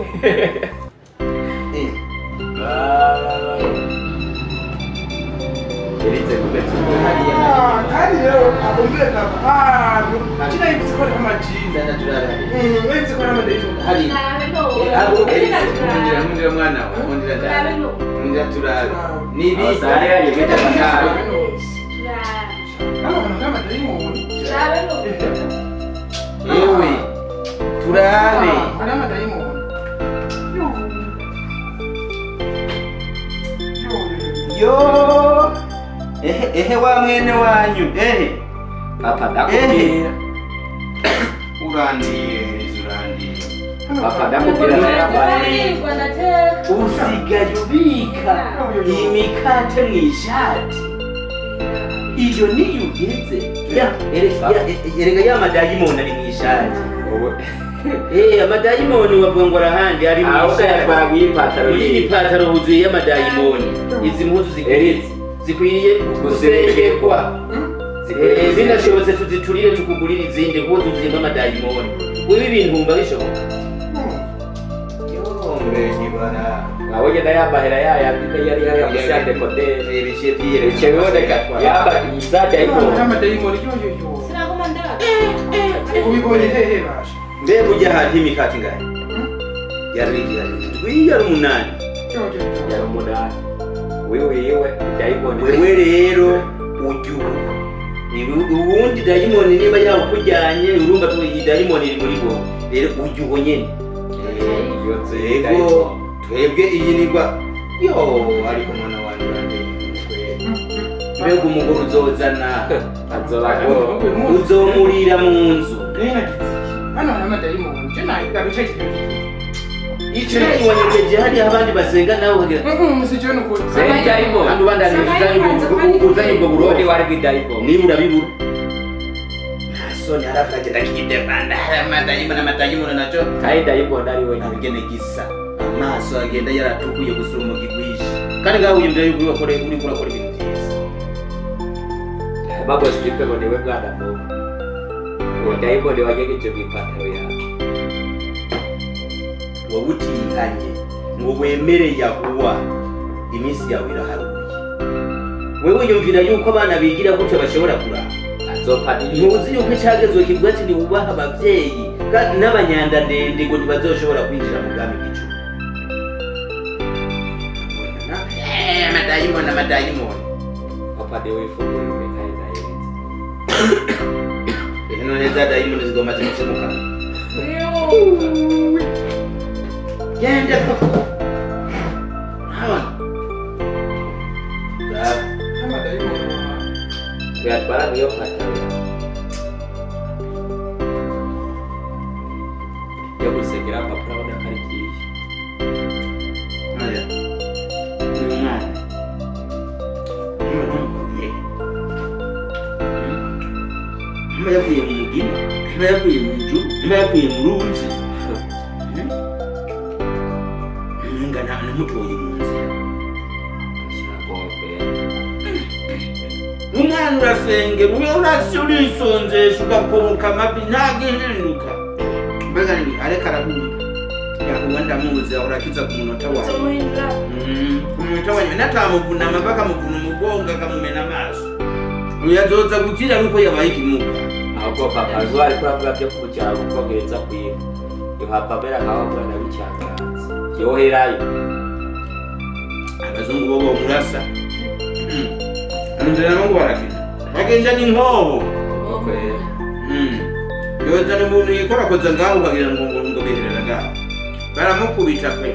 Elize kumetu. Kari rero abumveka ahantu. Kina ibitse ko kama jinda naturara. Ibitse ko kama dejo. Hari. Turabe no. Abo mundira mwana wa mundira Turabe no. mundira turara. Ni bisa Osanga yigeze mundara. Hano kama dejo. Turabe no. Ewe. Turabe. Kama dejo. Yo. Ehe wa mwene wanyu. Papa ndakubwira. Urandiye. Papa ndakubwira yabaye. Usigaye ubika imikate mw'ishati. Iyo niyo ugeze. Erega ya madayimoni ari mw'ishati. Amadayimoni wavuga ngo arahandi ari mw'ishati. Iyi pataro huzuye y'amadayimoni. Izi mpuzu zikwiriye gusengerwa. Binashobotse tuziturire tukugurira izindi kuko tuzimba amadayimoni. Wewe ibintu wumva bishoboka? Awoje na yambahera yari yamusande kodere bice biboneka yamba izajya ariko amadayimoni yo Sinagoma ndaba. ubibonye hehe basha Mbe burya hari imikate ngahe? Yari umunani. yari umunani wewe dayimoni Wewe rero ujyuwe. Ubundi dayimoni niba yakujyanye urumva ko iyi dayimoni iri muri bo. Rero ujyuwe nyene. Yego twebwe iyi nigwa yo ariko mwana wanjye mbega umugore uzozana azobagoro uzomurira mu nzu. hano hari amadayimoni je nayiga bice Icyo wanyegeje hari abandi basenga nawe ugira. Musije no ko. dayimoni Kandi ubandanye uzanye ubwo burodi wari bw'idayimoni niba urabibura. Soni arafagenda kidebanda amadayimoni naco. kandi dayimoni ari we Nabigene gisa. Amaso agenda yaratukuye gusoma gigwishi. Kandi ngaho uyumvira yuko urakora ibintu byiza. babo sipe ngo niwe mwana mu dayimoni wagejeje kwipataro yawe Wowe utihanye ngo wemere Yahuwa iminsi yawe iraharuye. Wewe yumvira yuko abana bigira gutyo bashobora kuraba. Ntuzi yuko icyagezwe kivuga ati niwubaha ababyeyi kandi n'abanyanda ndende ngo ntibazoshobora kwinjira mu bwami bw'ijuru. Amadayimoni. papa de wifunguye imekaye dayimoni None za dayimoni zigomba zimuce mu kanwa. Genda papa. amadayimoni yatwara niyo pataro yo gusengera papa urabona ko ari byiza Mama yakuye mu mugina, mama yakuye mu nju, mama yakuye mu ruzi. Nga namutoye mu nzira. Umwana urasengera, urisonzesha ugakomoka amabi ntagihinduka. Mbega ni areka arahumba. Yakuba ndamuzi urakiza ku munota wawe. Ku munota wawe natamuvunama mpaka muvuna umugongo akamumena amaso. Uyazoza gukira nuko yabaye ikimuga. ahubwo papa zwari kuravuga byo kumucyaro kukogereza kwiga yohapabera kawa mwana w'icyanganzi yoherayo Abazungu bobo murasa. Ndera ngo barakina. Bagenda n'inkobo. yoza n'umuntu yikorakoza ngaho ukagira ngo biherera ngaho baramukubita pe.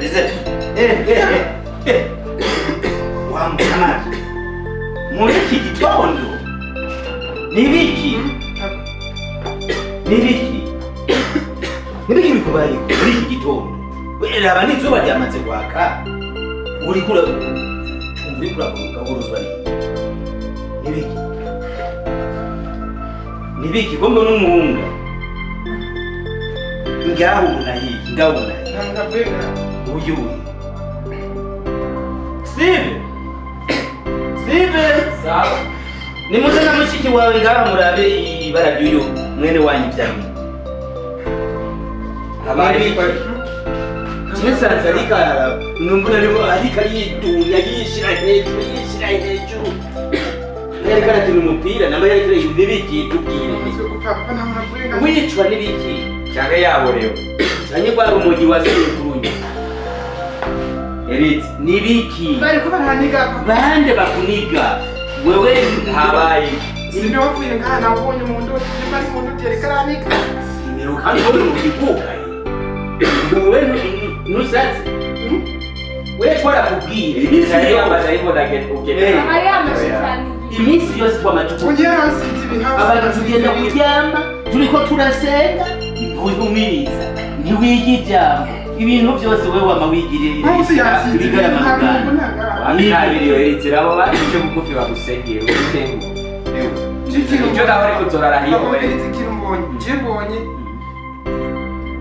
Listen. Wamukama. Muri iki gitondo. Nibiki bikubaye muri iki gitondo. Wera abanizuba ryamaze kwaka. Uri kura kuburuzwa ni. Nibiki bombo n'umuhunga. Ngaho uyu Steve sawa ni muze na mushiki wawe ngaha murabe ibara ry'uyu mwene wanyu byamwe abari Chisanza arika numbura rero arika yidunya yishira hejuru Nereka ati umupira namba yarikire ibibiki tubwire wicwa n'ibiki cyane yaborewe Sanye kwa rumogi wa sekurunye. Eriti nibiki? Bari ko baraniga bande bakuniga. Wewe habaye. Sinde wavuye ngana ubonye mundoto bari mundoto yerekaranika. Sinero kandi bone mukivuka. Wewe nusatse. Wewe twara kubwira ibintu yabaza ariko ndagenda ugende. Ari amashitani. Iminsi yose kwa matuko. Kugira sinzi ibintu. Abantu tugenda kuryama, turiko turasenga, ntiwumiriza. Ntiwiga ijambo ibintu byose wewe wamawigirira ntabiriyo eritira abo baje bugufi bagusengera ubutengu icyo nawe ariko zorara hiyo mbonye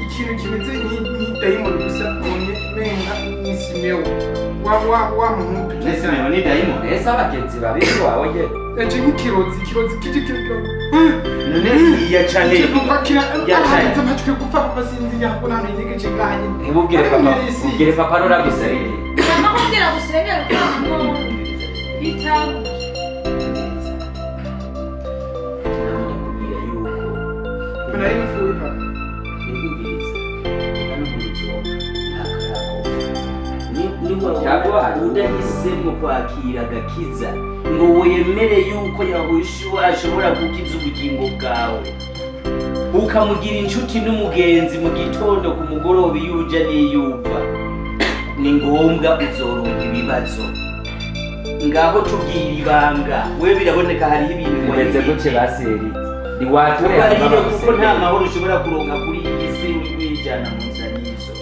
ikintu kimeze nk'idayimoni gusa mbonye menga nisimewo wa muntu nisimewo ni dayimoni ese abagenzi babiri wawe je eje nk'ikirozi kijikiro none yacane yacane amatwi gupfa basinzi yako nta nige cenganye ubwire papa rora gusengera Mama kugira gusengera kwa itabu Nari mfuwe papa Cyangwa udahisemo kwakira agakiza ngo wemere yuko yahushwa ashobora gukiza ubugingo bwawe ukamugira inshuti n'umugenzi mu gitondo ku mugoroba yuja niyumva ni ngombwa uzoronka ibibazo ngaho tubwira ibanga we biraboneka hari ibintu weze guce baseri ni wature hano kuko nta mahoro ushobora kuronka kuri iyi si wijana mu nzanizo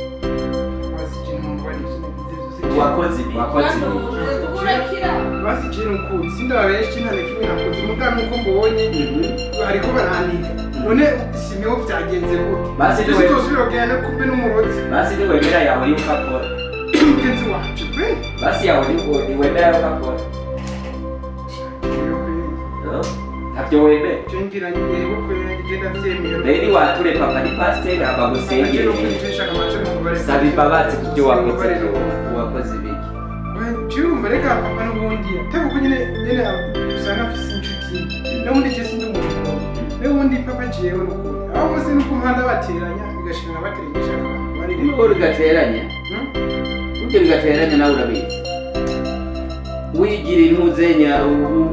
wakoze basi kintu kuri sindababeshi ntane kimwe nakoze mugabo uko mbonye ariko baranika none simeho byagenze gute basi niwe tosubira kugenda kumbe n'umurozi basi niwe wemera yawe yuko akora mugenzi wacu pe basi yawe ni wemera yuko akora ntabyo wemera cengira yego ko ngenda vyemera rero wature papa ni pasteur abagusengera sabi babatse kubyo wakoze biki Chumba reka papa n'ubundi tebo nyine usanga afise inshuti n'ubundi je sindi umuntu n'ubundi papa jewe n'ukuri aho bose nuko mpanda bateranya bigashika bateregesha abantu bari nuko bigateranya uje bigateranya nawe urabizi wigira intuzenya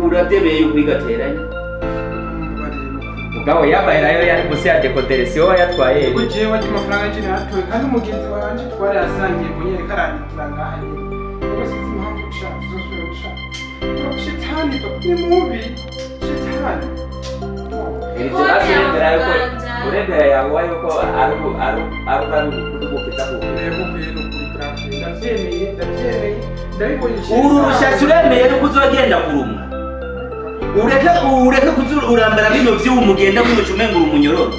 urabyemeye yuko bigateranya mugabo yabaye nayo yari gusa ya dekodere siyo yatwaye Ubwo jewe ati amafaranga y'ikindi yaratoye kandi umugenzi wanje twari yasangiye kunyereka arandikira ngaha nyine. Ubwo sinzi impamvu ushaka uzosubira gushaka. Shetani ni mubi. Shetani. Irizo asirembera yuko urembera yawe yuko ari kudugukita ku uru rushatsi uremeye nuko uzogenda kurumwa ureke kuzurambara bino vy'ubu mugenda kumuca umengura umunyororo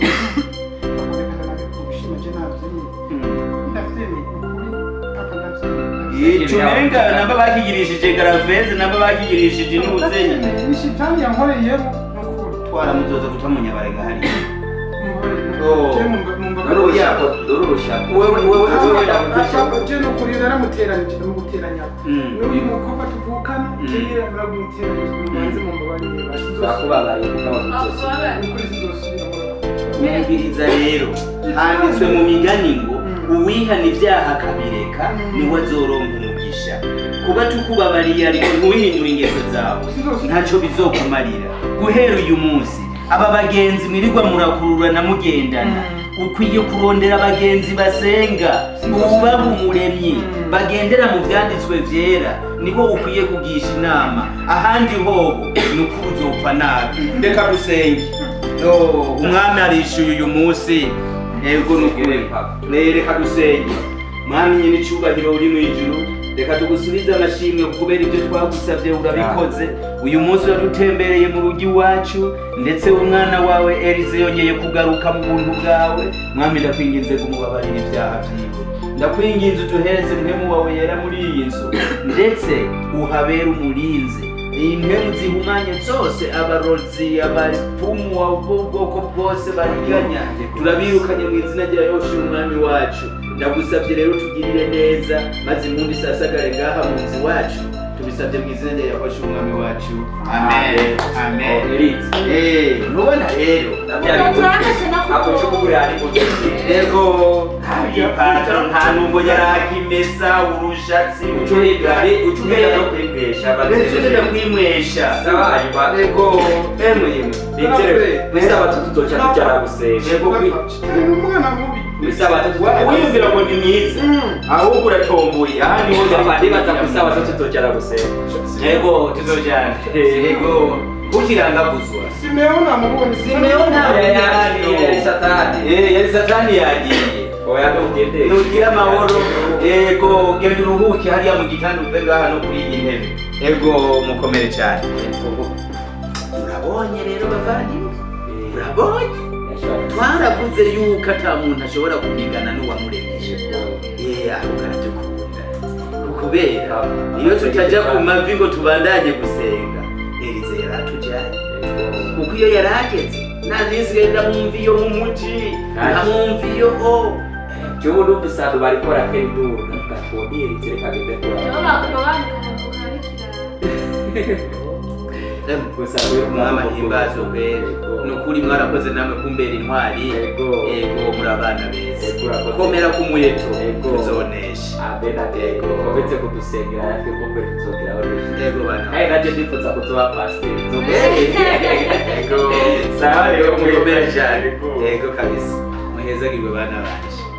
icumenga namba bakigirishije garaveze namba bakigirishije n'ubuzenyi nishitani yankoreyemo twara muzoza guca mu nyabarega hari nukuri naramuteranije namuguteranya n'uyu mukobwa tuvukana kera naramuteranije mubanze mu mbabarire mwumviriza rero handitswe mu migani ngo uwihana ibyaha akabireka niwe azoronka umugisha kuba tukubabariye ariko ntuhindure ingeso zawe ntacyo bizokumarira guhera uyu munsi aba bagenzi mwirirwa murakururana mugendana ukwiye kurondera abagenzi basenga bubaha umuremyi bagendera mu vyanditswe vyera niho ukwiye kugisha inama ahandi hoho nuko uzopfa nabi reka dusenge umwami arishuye uyu munsi yego nukuri reka dusenge mwami nyine icubahiro uri mw'ijuru reka tugusubize amashimwe kubera ibyo twagusabye urabikoze uyu munsi uradutembereye mu rugi iwacu ndetse umwana wawe Elize yongeye kugaruka mu buntu bwawe mwami ndakwinginze kumubabarira ibyaha vyiwe ndakwinginze utuhereze mpemu wawe yera muri iyi nzu ndetse uhabere umurinzi impemu zihumanye zose abarozi abapfumu ubwoko bwose bariganya turabirukanye mu izina rya Yesu umwami wacu ndagusabye rero tugirire neza maze impundu isasagare ngaha mu nzu wacu tubisabye mu izina rya Yesu umwami wacu amen amen nubona rero ako cyo kugura ari ego ipataro nta nubwo yarakimesa urushatsi ucugenda no kwimwesha bazenda kwimwesha ego emwe bisaba tutocha tujara gusenga ego umwana mubi bisaba wiyumvira ngo ni myiza ahubwo uratomboye aha niho abandi baza kusaba tutocha gusenga ego tuzojana ego ukirangaguzwa Simeona mubone yari satani yagiye oya ntugende nugira amahoro ego genda uruhuke hariya mu gitanda uve ngaha no kuri iyi ntebe ego mukomere cyane urabonye rero bavandimwe urabonye twaravuze yuko ata muntu ashobora kumigana n'uwamuremeshe aho karadukunda kubera iyo tutajya ku mavi ngo tubandanye gusenga Elize yaratujyanye kuko iyo yarageze nazisigaye ndamwumviyo mu muji ndamwumviyo Jobo ndo bisado bariko baratera induru gatwodiye reka gende kora gusa mwama himbazo kwere nukuri mwarakoze namwe kumbera intwari ego muri abana beza komera ku muheto tuzonesha abena ego kometse kudusengera yatwe kumbe tuzogeraho ego bana naje ndifuza kuzoba pastor ego sawa rero mukomera cyane ego kabisa muhezagirwe bana banje